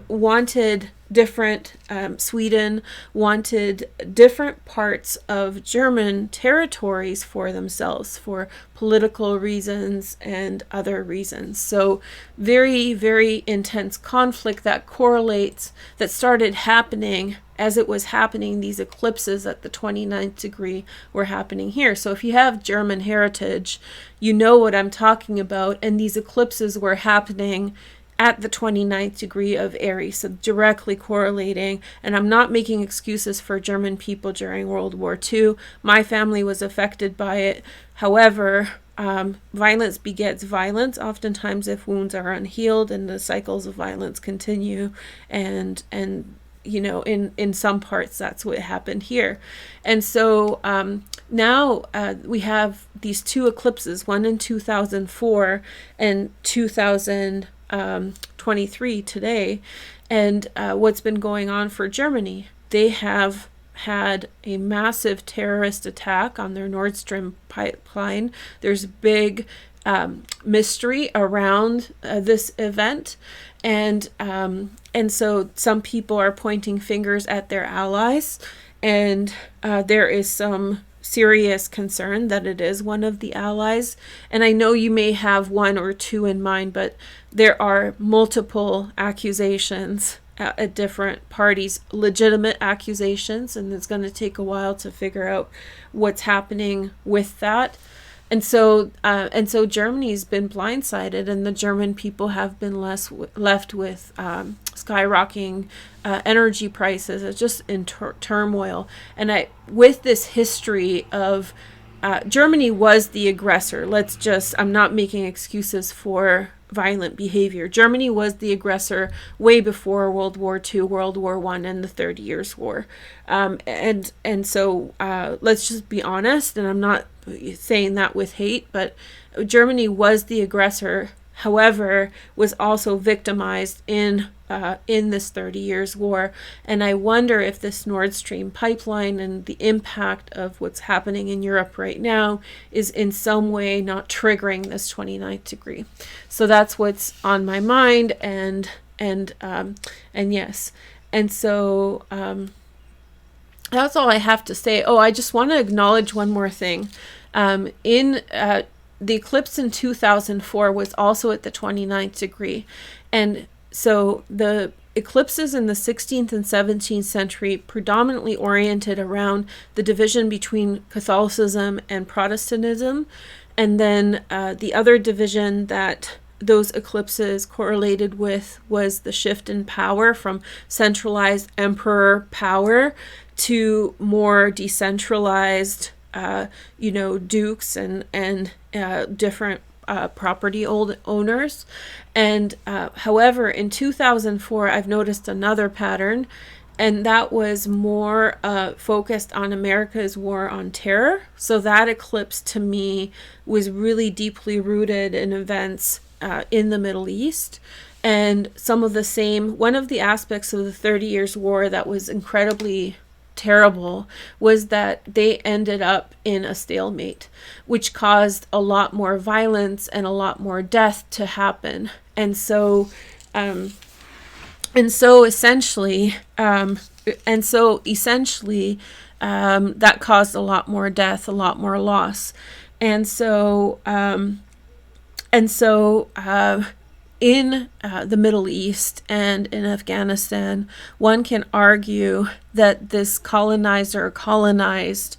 wanted different, Sweden wanted different parts of German territories for themselves for political reasons and other reasons. So very, very intense conflict that started happening as it was happening. These eclipses at the 29th degree were happening here. So if you have German heritage, you know what I'm talking about. And these eclipses were happening at the 29th degree of Aries, so directly correlating. And I'm not making excuses for German people during World War II. My family was affected by it. However, violence begets violence, oftentimes if wounds are unhealed, and the cycles of violence continue. And you know, in some parts, that's what happened here. And so now we have these two eclipses, one in 2004 and 2023 today. And what's been going on for Germany? They have had a massive terrorist attack on their Nordstream pipeline. There's big mystery around this event, and so some people are pointing fingers at their allies, and there is some serious concern that it is one of the allies. And I know you may have one or two in mind, but there are multiple accusations at different parties, legitimate accusations, and it's going to take a while to figure out what's happening with that. And so Germany's been blindsided, and the German people have been left with skyrocketing energy prices. It's just in turmoil. And with this history of Germany was the aggressor. I'm not making excuses for violent behavior. Germany was the aggressor way before World War II, World War I, and the 30 Years' War. And so let's just be honest, and I'm not saying that with hate, but Germany was the aggressor, however, was also victimized in this 30 Years' War. And I wonder if this Nord Stream pipeline and the impact of what's happening in Europe right now is in some way not triggering this 29th degree. So that's what's on my mind, and yes. And so that's all I have to say. Oh, I just want to acknowledge one more thing. In the eclipse in 2004 was also at the 29th degree. And so the eclipses in the 16th and 17th century predominantly oriented around the division between Catholicism and Protestantism. And then the other division that those eclipses correlated with was the shift in power from centralized emperor power to more decentralized dukes and different property owners. And however, in 2004, I've noticed another pattern, and that was more focused on America's war on terror. So that eclipse to me was really deeply rooted in events in the Middle East. And some of the same, one of the aspects of the 30 Years' War that was incredibly terrible was that they ended up in a stalemate, which caused a lot more violence and a lot more death to happen. And so essentially that caused a lot more death, a lot more loss. And so in the Middle East and in Afghanistan, one can argue that this colonizer or colonized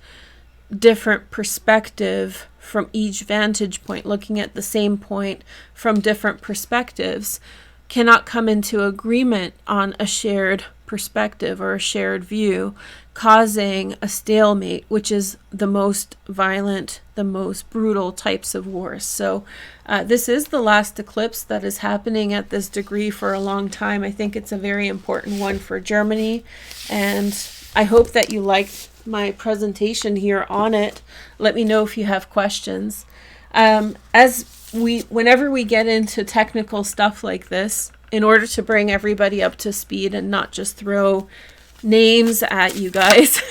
different perspective from each vantage point, looking at the same point from different perspectives, cannot come into agreement on a shared perspective or a shared view, causing a stalemate, which is the most violent, the most brutal types of wars. So this is the last eclipse that is happening at this degree for a long time. I think it's a very important one for Germany, and I hope that you liked my presentation here on it. Let me know if you have questions. Whenever we get into technical stuff like this, in order to bring everybody up to speed and not just throw names at you guys,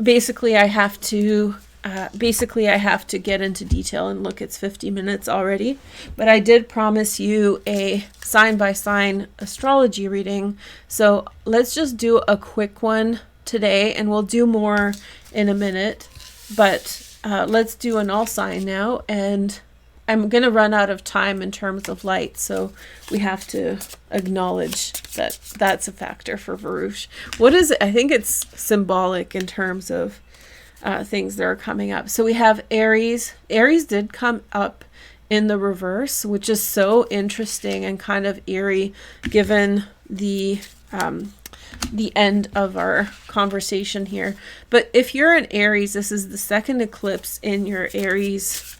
basically I have to get into detail, and look, it's 50 minutes already. But I did promise you a sign by sign astrology reading, so let's just do a quick one today, and we'll do more in a minute. But let's do an all sign now, and I'm going to run out of time in terms of light, so we have to acknowledge that that's a factor for Varush. What is it? I think it's symbolic in terms of things that are coming up. So we have Aries. Aries did come up in the reverse, which is so interesting and kind of eerie given the end of our conversation here. But if you're an Aries, this is the second eclipse in your Aries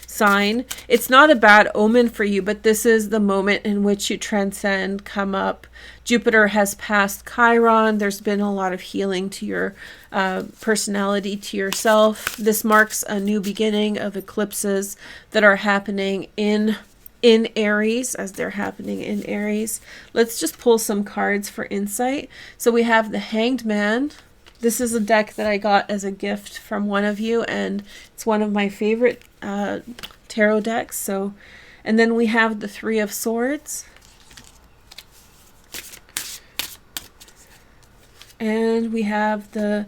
sign. It's not a bad omen for you, but this is the moment in which you transcend, come up. Jupiter has passed Chiron. There's been a lot of healing to your personality, to yourself. This marks a new beginning of eclipses that are happening in Aries, as they're happening in Aries. Let's just pull some cards for insight. So we have the Hanged Man. This is a deck that I got as a gift from one of you, and it's one of my favorite tarot decks. So, and then we have the Three of Swords, and we have and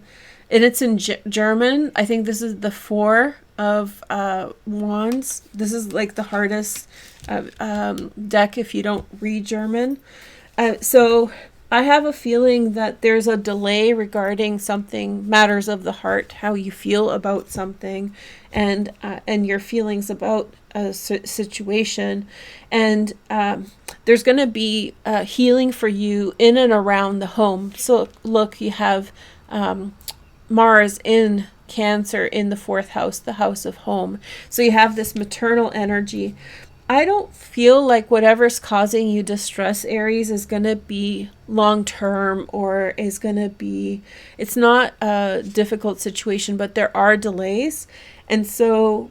it's in German. I think this is the Four of Wands. This is like the hardest deck if you don't read German. So I have a feeling that there's a delay regarding something, matters of the heart, how you feel about something, and your feelings about a situation. And there's going to be healing for you in and around the home. So look, you have Mars in Cancer in the fourth house, the house of home. So you have this maternal energy. I don't feel like whatever's causing you distress, Aries, is going to be long-term, or is going to be, it's not a difficult situation, but there are delays. And so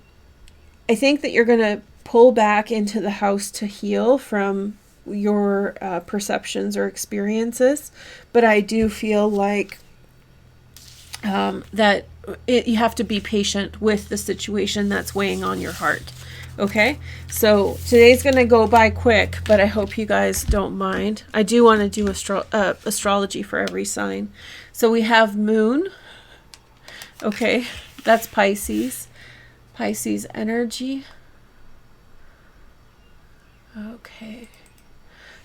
I think that you're going to pull back into the house to heal from your perceptions or experiences. But I do feel like that you have to be patient with the situation that's weighing on your heart. Okay, so today's going to go by quick, but I hope you guys don't mind. I do want to do astrology for every sign. So we have Moon. Okay, That's Pisces. Pisces energy. Okay.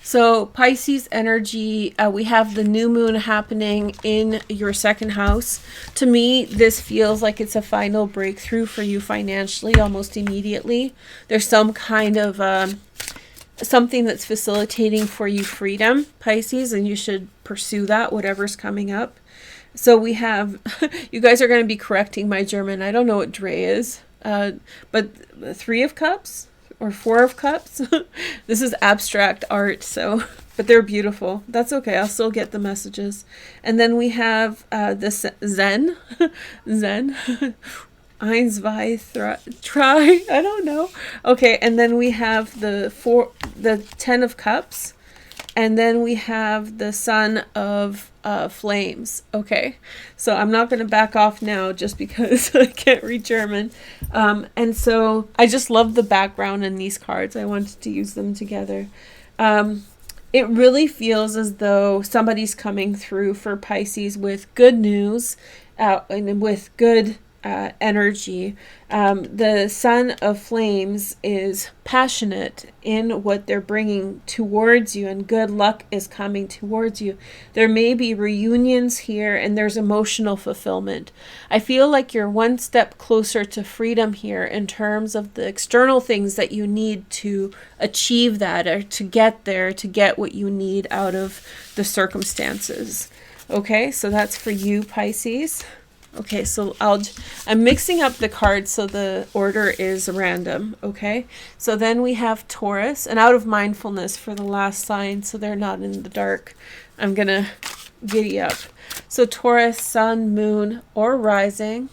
So Pisces energy, we have the new moon happening in your second house. To me, this feels like it's a final breakthrough for you financially almost immediately. There's some kind of something that's facilitating for you freedom, Pisces, and you should pursue that, whatever's coming up. So we have, you guys are going to be correcting my German. I don't know what Dre is, but 3 of Cups or 4 of Cups. This is abstract art, so, but they're beautiful. That's okay. I'll still get the messages. And then we have this Zen, Zen. Eins, zwei, try. I don't know. Okay, and then we have the 10 of Cups, and then we have the Sun of Flames. Okay, so I'm not going to back off now just because I can't read German. And so I just love the background in these cards. I wanted to use them together. It really feels as though somebody's coming through for Pisces with good news and with good energy. The Sun of Flames is passionate in what they're bringing towards you, and good luck is coming towards you. There may be reunions here, and there's emotional fulfillment. I feel like you're one step closer to freedom here in terms of the external things that you need to achieve that, or to get there, to get what you need out of the circumstances. Okay, so that's for you, Pisces. Okay, so I'm mixing up the cards so the order is random, okay? So then we have Taurus, and out of mindfulness for the last sign, so they're not in the dark. I'm going to giddy up. So Taurus, Sun, Moon, or Rising.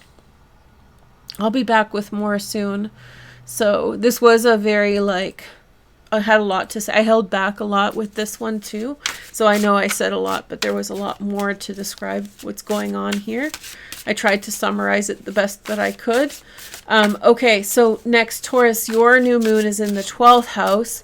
I'll be back with more soon. So this was a very, I had a lot to say. I held back a lot with this one too. So I know I said a lot, but there was a lot more to describe what's going on here. I tried to summarize it the best that I could. Okay, so next, Taurus, your new moon is in the 12th house.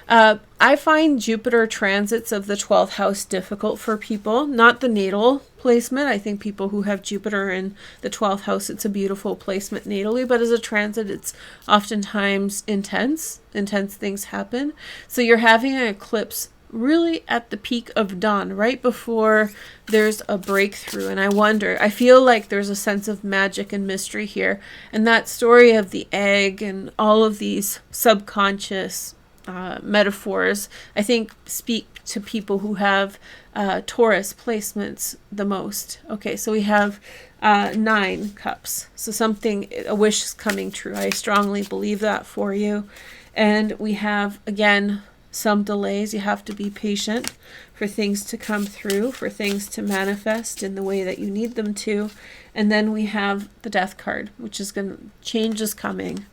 I find Jupiter transits of the 12th house difficult for people, not the natal placement. I think people who have Jupiter in the 12th house, it's a beautiful placement natally, but as a transit, it's oftentimes intense things happen. So you're having an eclipse really at the peak of dawn, right before there's a breakthrough. And I feel like there's a sense of magic and mystery here. And that story of the egg and all of these subconscious metaphors, I think, speak to people who have Taurus placements the most. Okay, so we have 9 cups. So a wish is coming true. I strongly believe that for you. And we have, again, some delays. You have to be patient for things to come through, for things to manifest in the way that you need them to. And then we have the Death card, which is change is coming.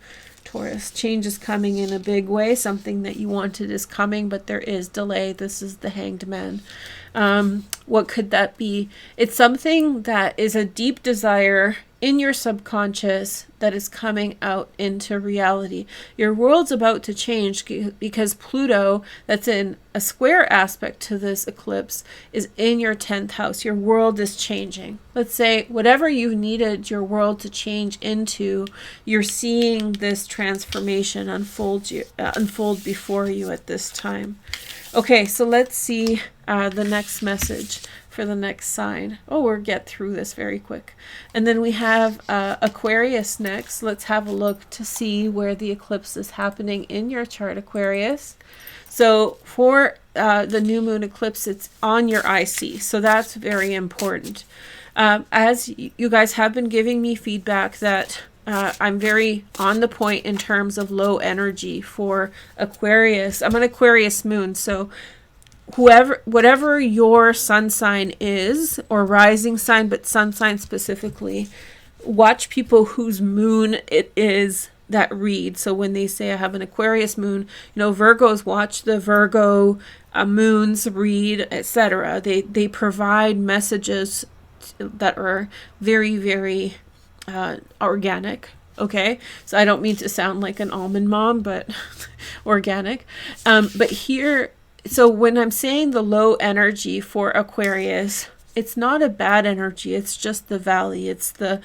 Taurus, change is coming in a big way. Something that you wanted is coming, but there is delay. This is the Hanged Man. What could that be? It's something that is a deep desire in your subconscious that is coming out into reality. Your world's about to change because Pluto, that's in a square aspect to this eclipse, is in your 10th house. Your world is changing. Let's say whatever you needed your world to change into, you're seeing this transformation unfold before you at this time. Okay, so let's see the next message for the next sign. Oh, we'll get through this very quick. And then we have Aquarius next. Let's have a look to see where the eclipse is happening in your chart, Aquarius. So for the new moon eclipse, it's on your IC. So that's very important. As you guys have been giving me feedback that I'm very on the point in terms of low energy for Aquarius. I'm an Aquarius moon, so whatever your sun sign is, or rising sign, but sun sign specifically, watch people whose moon it is that read. So when they say I have an Aquarius moon, Virgos watch the Virgo moons read, etc. They provide messages that are very, very organic. Okay, so I don't mean to sound like an almond mom, but organic. But here, so when I'm saying the low energy for Aquarius, it's not a bad energy. It's just the valley. It's the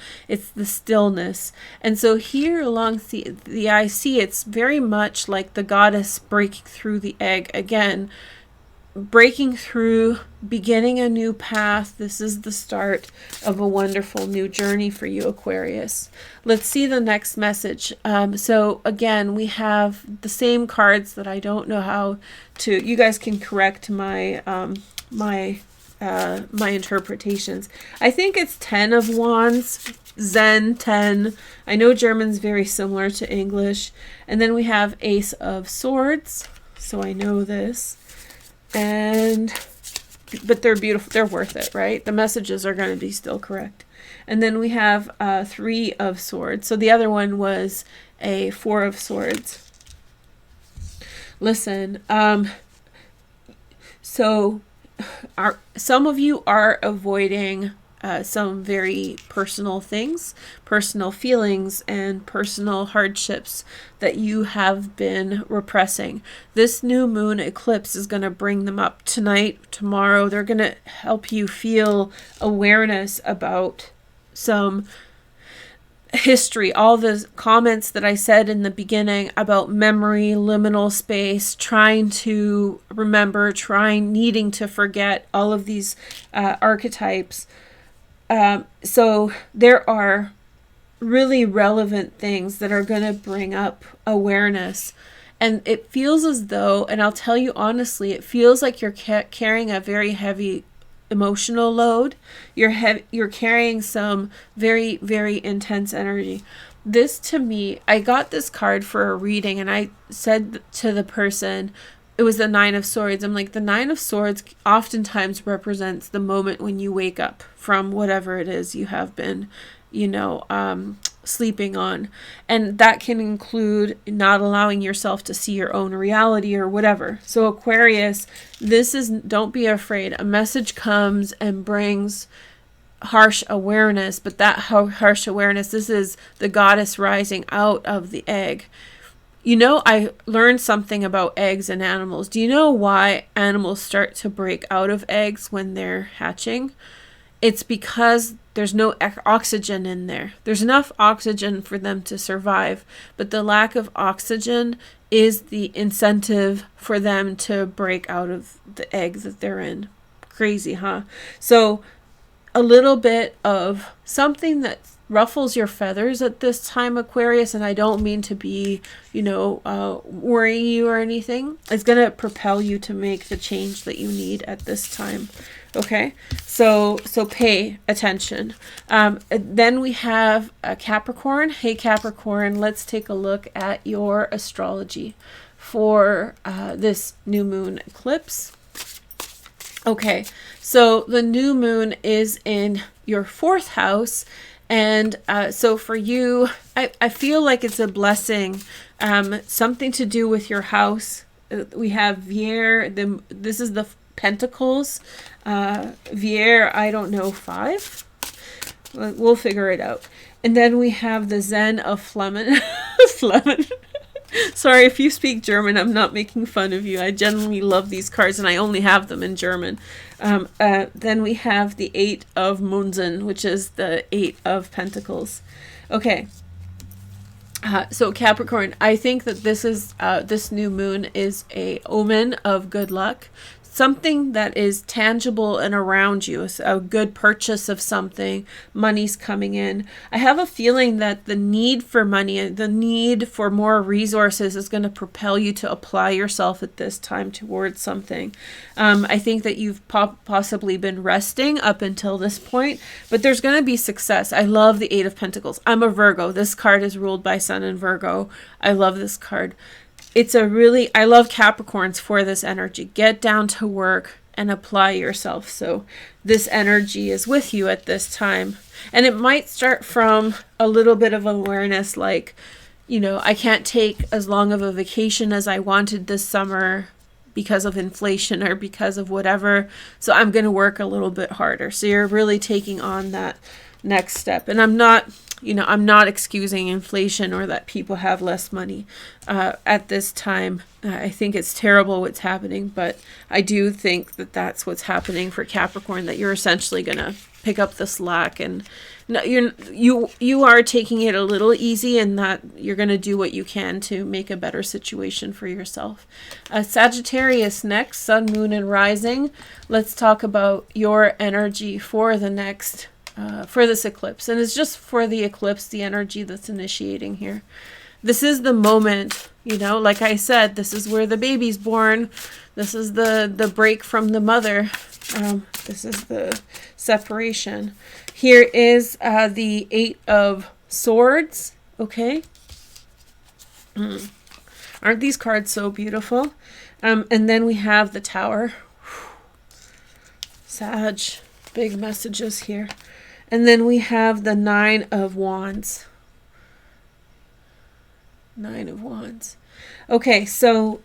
stillness. And so here along the IC, it's very much like the goddess breaking through the egg again, breaking through, beginning a new path. This is the start of a wonderful new journey for you, Aquarius. Let's see the next message. So again, we have the same cards that I don't know how to, you guys can correct my my interpretations. I think it's 10 of Wands, Zen 10. I know German's very similar to English. And then we have Ace of Swords. So I know this. But they're beautiful. They're worth it, right? The messages are going to be still correct. And then we have 3 of Swords. So the other one was a 4 of Swords. Listen, so some of you are avoiding some very personal things, personal feelings, and personal hardships that you have been repressing. This new moon eclipse is going to bring them up tonight, tomorrow. They're going to help you feel awareness about some history, all the comments that I said in the beginning about memory, liminal space, trying to remember, needing to forget, all of these archetypes. So there are really relevant things that are going to bring up awareness. And it feels as though, and I'll tell you honestly, it feels like you're carrying a very heavy emotional load. You're carrying some very, very intense energy. This, to me, I got this card for a reading, and I said to the person, it was the 9 of Swords. I'm like, the 9 of Swords oftentimes represents the moment when you wake up from whatever it is you have been, sleeping on. And that can include not allowing yourself to see your own reality or whatever. So Aquarius, don't be afraid. A message comes and brings harsh awareness, but that harsh awareness, this is the goddess rising out of the egg. I learned something about eggs and animals. Do you know why animals start to break out of eggs when they're hatching? It's because there's no oxygen in there. There's enough oxygen for them to survive, but the lack of oxygen is the incentive for them to break out of the egg that they're in. Crazy, huh? So a little bit of something that ruffles your feathers at this time, Aquarius, and I don't mean to be, worrying you or anything. It's going to propel you to make the change that you need at this time. Okay, so pay attention. Then we have Capricorn. Hey, Capricorn, let's take a look at your astrology for this new moon eclipse. Okay, so the new moon is in your 4th house. And so for you, I feel like it's a blessing, something to do with your house. We have Vier, this is the Pentacles. Vier, I don't know, 5? We'll figure it out. And then we have the Zen of Flemmen. Flemmen. Sorry, if you speak German, I'm not making fun of you. I genuinely love these cards, and I only have them in German. Then we have the 8 of Münzen, which is the 8 of Pentacles. Okay. So Capricorn, I think that this new moon is a omen of good luck. Something that is tangible and around you, a good purchase of something, money's coming in. I have a feeling that the need for money, the need for more resources is going to propel you to apply yourself at this time towards something. I think that you've possibly been resting up until this point, but there's going to be success. I love the 8 of Pentacles. I'm a Virgo. This card is ruled by Sun and Virgo. I love this card. I love Capricorns for this energy. Get down to work and apply yourself. So this energy is with you at this time. And it might start from a little bit of awareness, like, I can't take as long of a vacation as I wanted this summer because of inflation or because of whatever. So I'm going to work a little bit harder. So you're really taking on that next step. And I'm not, I'm not excusing inflation or that people have less money at this time. I think it's terrible what's happening, but I do think that that's what's happening for Capricorn, that you're essentially going to pick up the slack, and you are taking it a little easy, and that you're going to do what you can to make a better situation for yourself. Sagittarius next, Sun, Moon, and Rising. Let's talk about your energy for the next for this eclipse. And it's just for the eclipse, the energy that's initiating here. This is the moment, like I said, this is where the baby's born. This is the break from the mother. This is the separation. Here is the Eight of Swords. Okay. Aren't these cards so beautiful? And then we have the Tower. Sag, big messages here. And then we have the Nine of Wands. Nine of Wands. Okay, so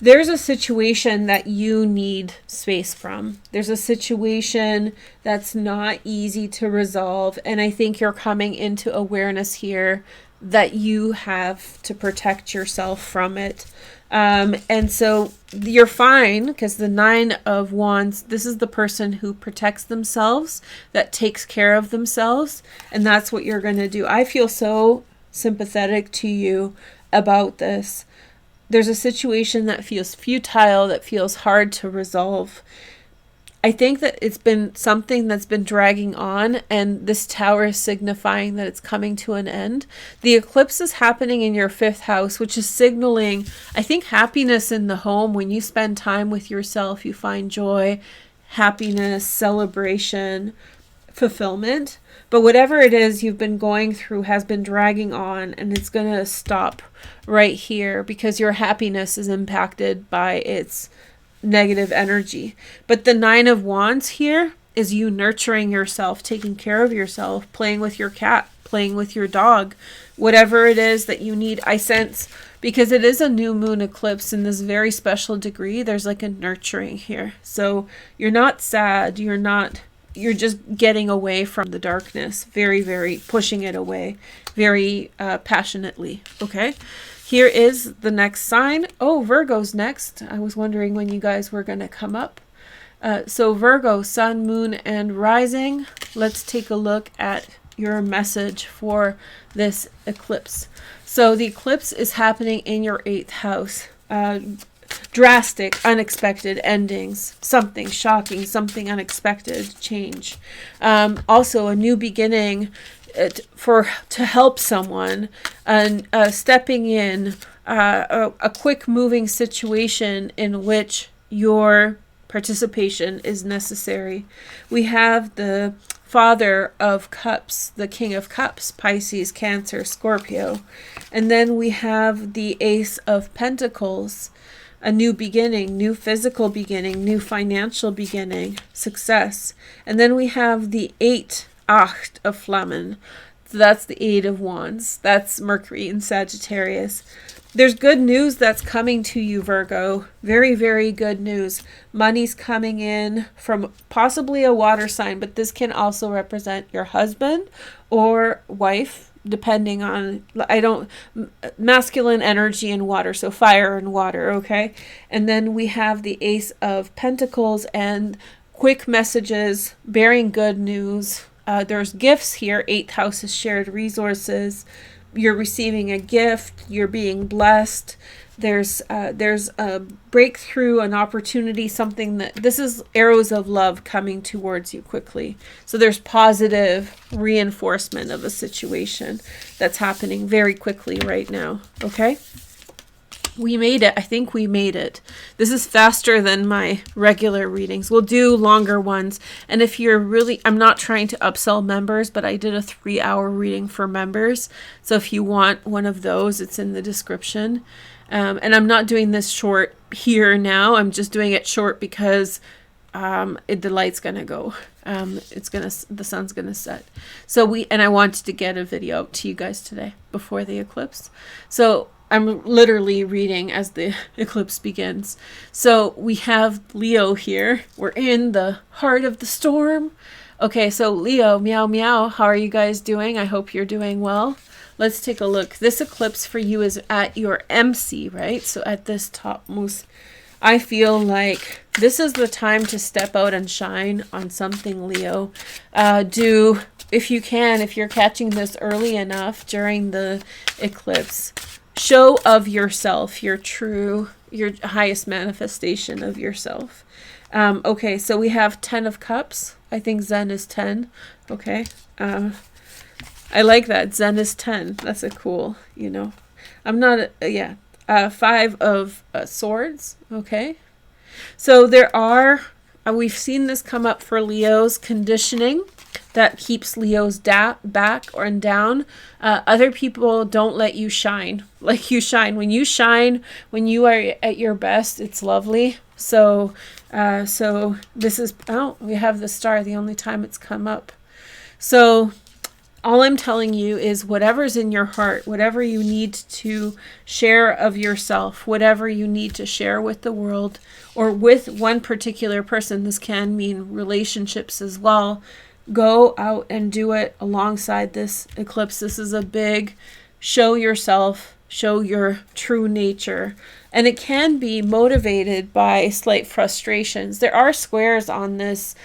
there's a situation that you need space from. There's a situation that's not easy to resolve, and I think you're coming into awareness here that you have to protect yourself from it. And so you're fine, because the Nine of Wands, this is the person who protects themselves, that takes care of themselves, and that's what you're going to do. I feel so sympathetic to you about this. There's a situation that feels futile, that feels hard to resolve. I think that it's been something that's been dragging on, and this Tower is signifying that it's coming to an end. The eclipse is happening in your 5th house, which is signaling, I think, happiness in the home. When you spend time with yourself, you find joy, happiness, celebration, fulfillment. But whatever it is you've been going through has been dragging on, and it's going to stop right here because your happiness is impacted by its negative energy. But the Nine of Wands here is you nurturing yourself, taking care of yourself, playing with your cat, playing with your dog, whatever it is that you need. I sense, because it is a new moon eclipse in this very special degree, there's like a nurturing here. So you're not sad, you're just getting away from the darkness, very, very pushing it away, very passionately. Okay. Here is the next sign. Oh, Virgo's next. I was wondering when you guys were going to come up. So Virgo, Sun, Moon, and Rising. Let's take a look at your message for this eclipse. So the eclipse is happening in your 8th house. Drastic, unexpected endings, something shocking, something unexpected, change. Also a new beginning, to help someone, and stepping in, a quick moving situation in which your participation is necessary. We have the Father of Cups, the King of Cups, Pisces, Cancer, Scorpio. And then we have the Ace of Pentacles, a new beginning, new physical beginning, new financial beginning, success. And then we have the Acht of Flammen. So that's the Eight of Wands. That's Mercury in Sagittarius. There's good news that's coming to you, Virgo. Very, very good news. Money's coming in from possibly a water sign, but this can also represent your husband or wife, depending on, masculine energy and water, so fire and water, okay? And then we have the Ace of Pentacles and quick messages, bearing good news. There's gifts here. 8th house is shared resources. You're receiving a gift. You're being blessed. There's a breakthrough, an opportunity, something that, this is arrows of love coming towards you quickly. So there's positive reinforcement of a situation that's happening very quickly right now. Okay. We made it. I think we made it. This is faster than my regular readings. We'll do longer ones. And if you're really, I'm not trying to upsell members, but I did a 3-hour reading for members. So if you want one of those, it's in the description. And I'm not doing this short here now. I'm just doing it short because the light's going to go. The sun's going to set. So I wanted to get a video out to you guys today before the eclipse. So I'm literally reading as the eclipse begins. So we have Leo here. We're in the heart of the storm. Okay, so Leo, meow meow, how are you guys doing? I hope you're doing well. Let's take a look. This eclipse for you is at your MC, right? So at this topmost, I feel like this is the time to step out and shine on something, Leo. If you can, if you're catching this early enough during the eclipse, show of yourself, your highest manifestation of yourself. Okay, so we have 10 of Cups. I think Zen is 10. Okay. I like that. Zen is 10. That's a cool, I'm not, 5 of Swords. Okay. So there are, we've seen this come up for Leo's conditioning that keeps Leo's back or down. Other people don't let you shine like you shine. When you shine, when you are at your best, it's lovely. So this is, we have the star, the only time it's come up. So all I'm telling you is whatever's in your heart, whatever you need to share of yourself, whatever you need to share with the world or with one particular person, this can mean relationships as well. Go out and do it alongside this eclipse. This is a big show yourself, show your true nature. And it can be motivated by slight frustrations. There are squares on this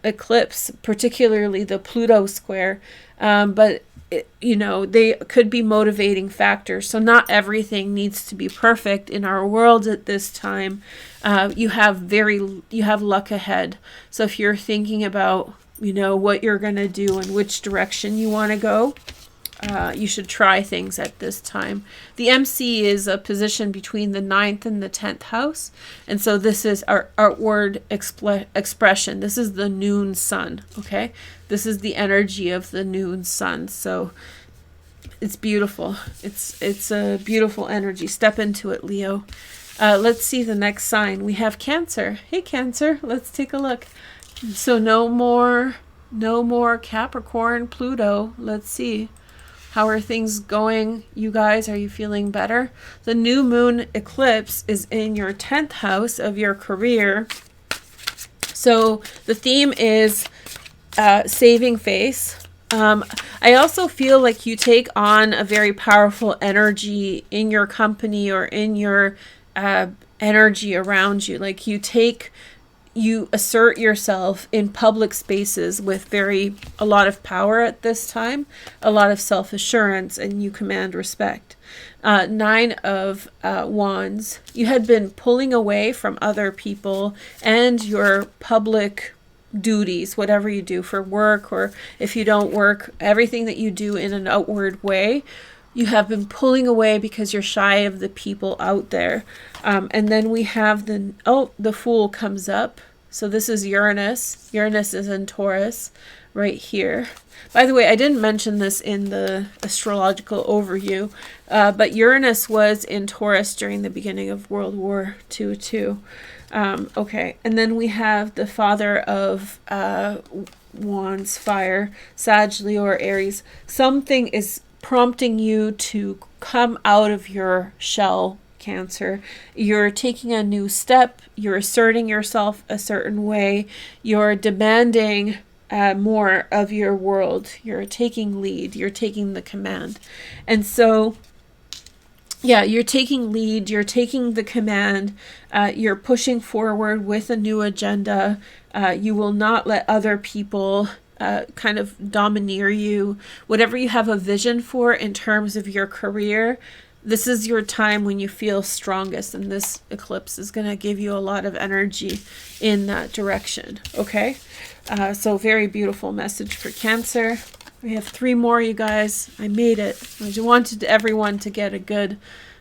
eclipse, particularly the Pluto square, but they could be motivating factors. So not everything needs to be perfect in our world at this time. You have luck ahead. So if you're thinking about what you're going to do and which direction you want to go, you should try things at this time. The MC is a position between the 9th and the 10th house. And so this is our outward expression. This is the noon sun. Okay. This is the energy of the noon sun. So it's beautiful. It's a beautiful energy. Step into it, Leo. Let's see the next sign. We have Cancer. Hey, Cancer. Let's take a look. So no more Capricorn, Pluto. Let's see. How are things going, you guys? Are you feeling better? The new moon eclipse is in your 10th house of your career. So the theme is saving face. I also feel like you take on a very powerful energy in your company or in your energy around you. Like you assert yourself in public spaces with a lot of power at this time, a lot of self-assurance, and you command respect. 9 of Wands. You had been pulling away from other people and your public duties, whatever you do for work, or if you don't work, everything that you do in an outward way. You have been pulling away because you're shy of the people out there. And then we have the Fool comes up. So this is Uranus. Uranus is in Taurus right here. By the way, I didn't mention this in the astrological overview, but Uranus was in Taurus during the beginning of World War II too. Okay, and then we have the Father of Wands, fire, Sag, Leo, or Aries. Something is prompting you to come out of your shell, Cancer. You're taking a new step. You're asserting yourself a certain way. You're demanding more of your world. You're taking lead. You're taking the command. And so, yeah, you're taking lead. You're taking the command. You're pushing forward with a new agenda. You will not let other people kind of domineer you. Whatever you have a vision for in terms of your career, this is your time when you feel strongest, and this eclipse is going to give you a lot of energy in that direction. Okay, so very beautiful message for Cancer. We have 3 more, you guys. I made it. I just wanted everyone to get a good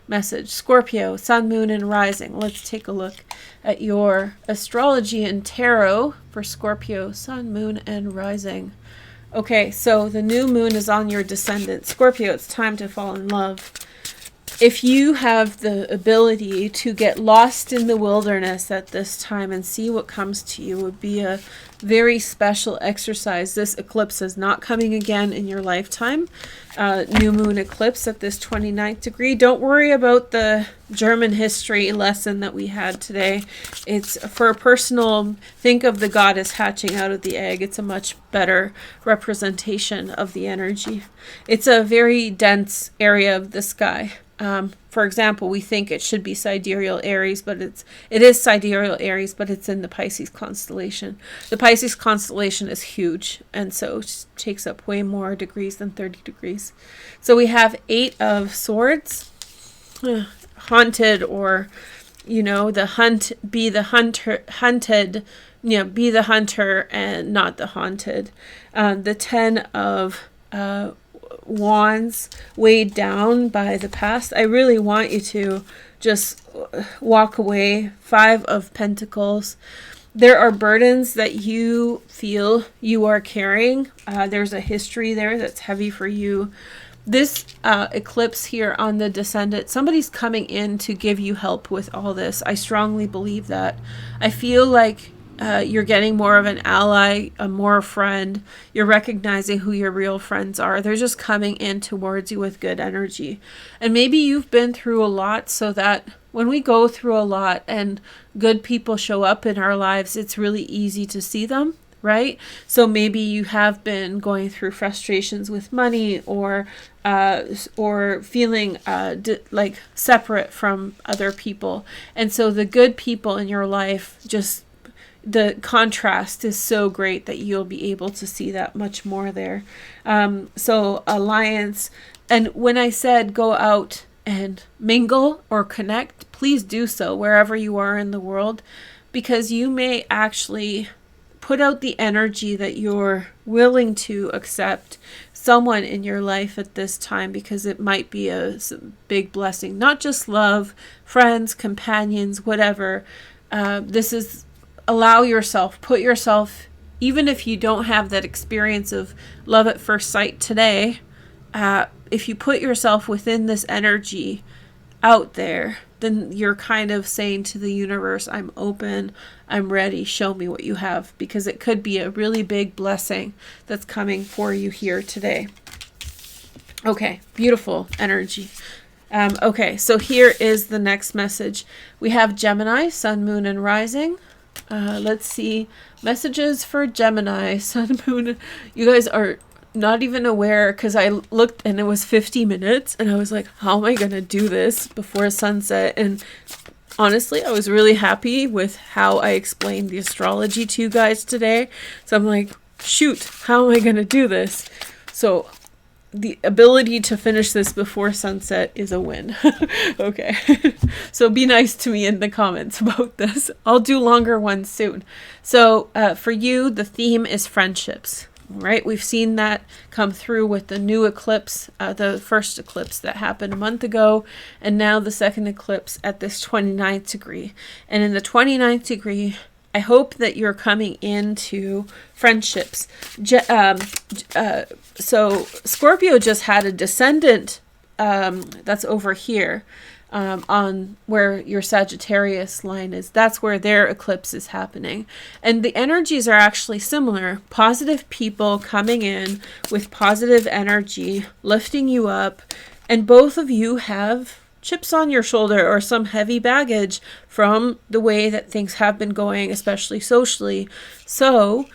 message. Scorpio, Sun, Moon, and Rising. Let's take a look at your astrology and tarot for Scorpio, Sun, Moon, and Rising. Okay, so the new moon is on your descendant. Scorpio, it's time to fall in love. if you have the ability to get lost in the wilderness at this time and see what comes to you, would be a very special exercise. This eclipse is not coming again in your lifetime. New moon eclipse at this 29th degree. Don't worry about the German history lesson that we had today. It's for a personal, think of the goddess hatching out of the egg. It's a much better representation of the energy. It's a very dense area of the sky. For example, we think it should be sidereal Aries, but it is sidereal Aries, but it's in the Pisces constellation. The Pisces constellation is huge, and so it takes up way more degrees than 30 degrees. So we have 8 of Swords, haunted, or, you know, the hunt, be the hunter, hunted, you know, be the hunter and not the haunted. The 10 of Wands, weighed down by the past. I really want you to just walk away. 5 of Pentacles. There are burdens that you feel you are carrying. There's a history there that's heavy for you. This eclipse here on the descendant, somebody's coming in to give you help with all this. I strongly believe that. I feel like you're getting more of an ally, a more friend. You're recognizing who your real friends are. They're just coming in towards you with good energy. And maybe you've been through a lot, so that when we go through a lot and good people show up in our lives, it's really easy to see them, right? So maybe you have been going through frustrations with money, or feeling like separate from other people. And so the good people in your life, just the contrast is so great that you'll be able to see that much more there. So alliance. And when I said go out and mingle or connect, please do so wherever you are in the world, because you may actually put out the energy that you're willing to accept someone in your life at this time, because it might be a big blessing. Not just love, friends, companions, whatever. This is, allow yourself, put yourself, even if you don't have that experience of love at first sight today, if you put yourself within this energy out there, then you're kind of saying to the universe, I'm open, I'm ready, show me what you have, because it could be a really big blessing that's coming for you here today. Okay, beautiful energy. Okay, so here is the next message. We have Gemini, Sun, Moon, and Rising. Let's see. Messages for Gemini, Sun, Moon. You guys are not even aware, because I looked and it was 50 minutes and I was like, how am I going to do this before sunset? And honestly, I was really happy with how I explained the astrology to you guys today. So I'm like, shoot, how am I going to do this? So the ability to finish this before sunset is a win. Okay. So be nice to me in the comments about this. I'll do longer ones soon. So for you, the theme is friendships, right? We've seen that come through with the new eclipse, the first eclipse that happened a month ago, and now the second eclipse at this 29th degree. And in the 29th degree, I hope that you're coming into friendships. So Scorpio just had a descendant that's over here on where your Sagittarius line is. That's where their eclipse is happening. And the energies are actually similar. Positive people coming in with positive energy, lifting you up. And both of you have chips on your shoulder or some heavy baggage from the way that things have been going, especially socially. So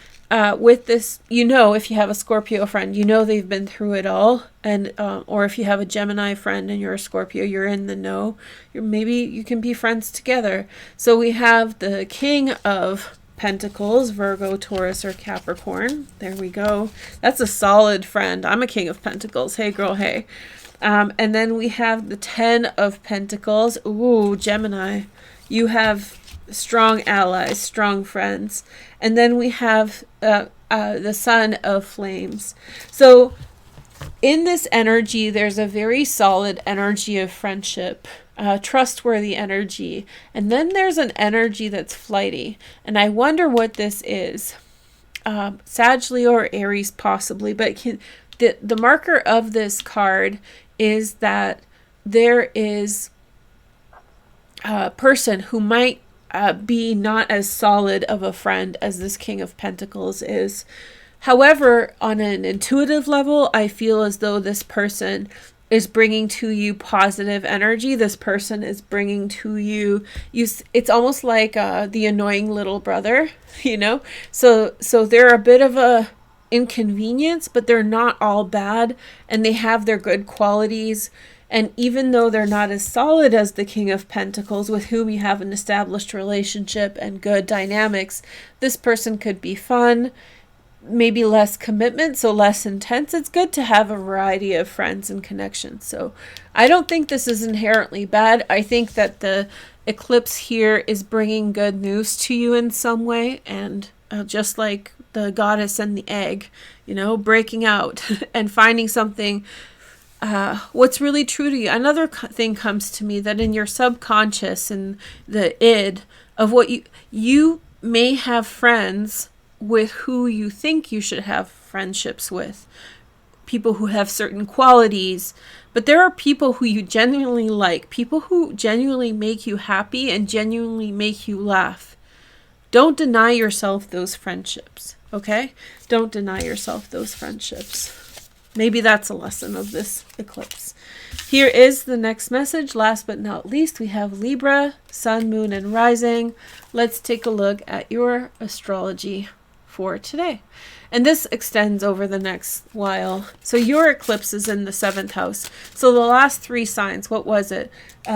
with this, you know, if you have a Scorpio friend, you know they've been through it all. And or if you have a Gemini friend and you're a Scorpio, you're in the know. Maybe you can be friends together. So we have the King of Pentacles, Virgo, Taurus, or Capricorn. There we go. That's a solid friend. I'm a King of Pentacles. Hey girl, hey. And then we have the 10 of Pentacles. Ooh, Gemini. You have strong allies, strong friends. And then we have the Sun of Flames. So in this energy, there's a very solid energy of friendship, trustworthy energy. And then there's an energy that's flighty. And I wonder what this is. Sag, Leo, or Aries possibly. But the marker of this card is that there is a person who might be not as solid of a friend as this King of Pentacles is. However, on an intuitive level, I feel as though this person is bringing to you positive energy. This person is bringing to you, it's almost like the annoying little brother, you know? So they're a bit of a inconvenience, but they're not all bad, and they have their good qualities. And even though they're not as solid as the King of Pentacles, with whom you have an established relationship and good dynamics, this person could be fun, maybe less commitment, so less intense. It's good to have a variety of friends and connections. So I don't think this is inherently bad. I think that the eclipse here is bringing good news to you in some way, and just like the goddess and the egg, you know, breaking out and finding something what's really true to you. Another thing comes to me, that in your subconscious and the id of what you may have friends with who you think you should have friendships with, people who have certain qualities, but there are people who you genuinely like, people who genuinely make you happy and genuinely make you laugh. Don't deny yourself those friendships, okay? Don't deny yourself those friendships. Maybe that's a lesson of this eclipse. Here is the next message. Last but not least, we have Libra, Sun, Moon, and Rising. Let's take a look at your astrology for today. And this extends over the next while. So your eclipse is in the 7th house. So the last 3 signs, what was it?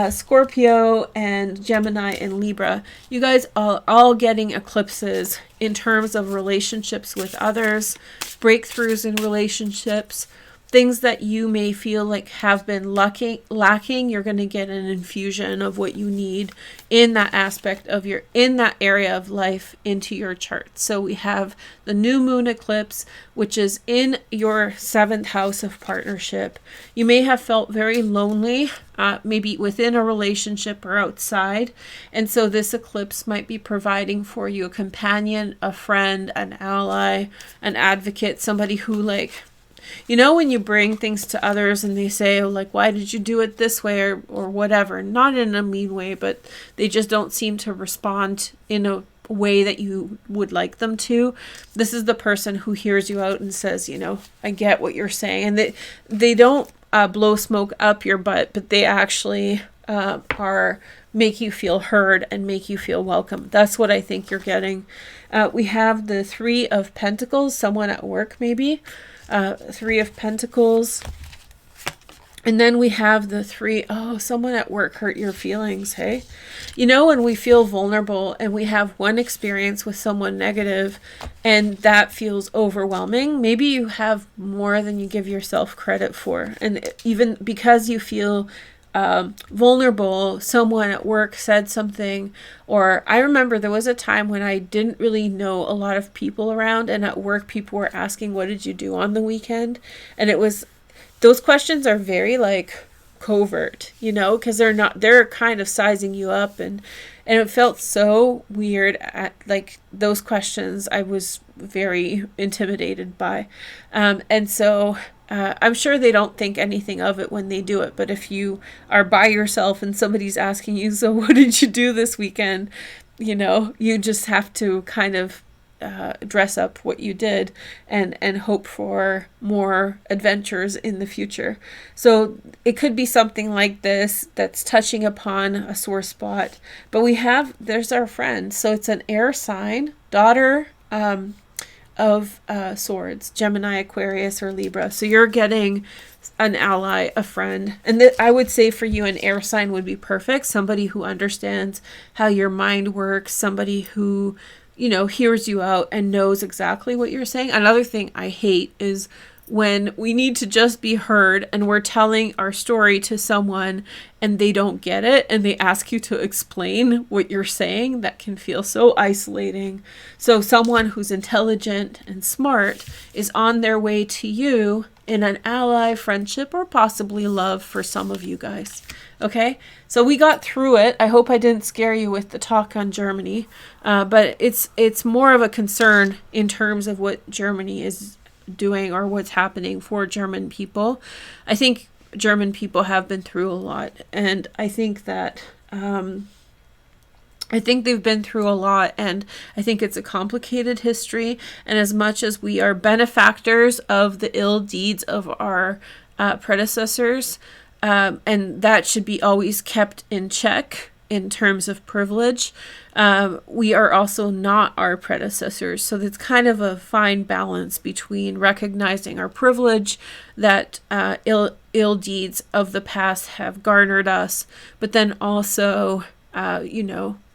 Scorpio and Gemini and Libra. You guys are all getting eclipses in terms of relationships with others, breakthroughs in relationships, things that you may feel like have been lacking. You're going to get an infusion of what you need in that aspect of in that area of life into your chart. So we have the new moon eclipse, which is in your 7th house of partnership. You may have felt very lonely, maybe within a relationship or outside. And so this eclipse might be providing for you a companion, a friend, an ally, an advocate, somebody who, like, you know, when you bring things to others and they say, oh, like, why did you do it this way, or whatever, not in a mean way, but they just don't seem to respond in a way that you would like them to. This is the person who hears you out and says, you know, I get what you're saying. And they don't blow smoke up your butt, but they actually are make you feel heard and make you feel welcome. That's what I think you're getting. We have the 3 of Pentacles, someone at work maybe. 3 of Pentacles. And then we have the 3, someone at work hurt your feelings, hey? You know, when we feel vulnerable and we have one experience with someone negative and that feels overwhelming, maybe you have more than you give yourself credit for. And even because you feel vulnerable, someone at work said something, or I remember there was a time when I didn't really know a lot of people around, and at work people were asking, what did you do on the weekend? And it was, those questions are very like covert, you know, because they're kind of sizing you up, and it felt so weird at like those questions. I was very intimidated by, and so I'm sure they don't think anything of it when they do it, but if you are by yourself and somebody's asking you, so what did you do this weekend? You know, you just have to kind of dress up what you did and hope for more adventures in the future. So it could be something like this that's touching upon a sore spot. But there's our friend. So it's an air sign, daughter of swords, Gemini, Aquarius, or Libra. So you're getting an ally, a friend. And I would say for you, an air sign would be perfect. Somebody who understands how your mind works, somebody who, you know, hears you out and knows exactly what you're saying. Another thing I hate is when we need to just be heard and we're telling our story to someone and they don't get it and they ask you to explain what you're saying. That can feel so isolating. So someone who's intelligent and smart is on their way to you in an ally, friendship, or possibly love for some of you guys. Okay, so we got through it. I hope I didn't scare you with the talk on Germany, but it's more of a concern in terms of what Germany is doing or what's happening for German people. I think German people have been through a lot. And I think that I think they've been through a lot, and I think it's a complicated history. And as much as we are benefactors of the ill deeds of our predecessors, and that should be always kept in check in terms of privilege, we are also not our predecessors. So it's kind of a fine balance between recognizing our privilege that ill deeds of the past have garnered us, but then also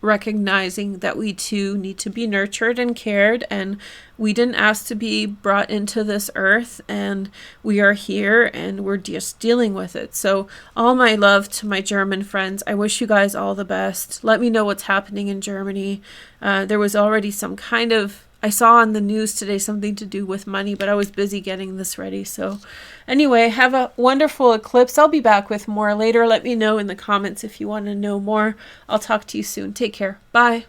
recognizing that we too need to be nurtured and cared, and we didn't ask to be brought into this earth, and we are here and we're just dealing with it. So all my love to my German friends. I wish you guys all the best. Let me know what's happening in Germany. There was already some kind of, I saw on the news today something to do with money, but I was busy getting this ready. So anyway, have a wonderful eclipse. I'll be back with more later. Let me know in the comments if you want to know more. I'll talk to you soon. Take care. Bye.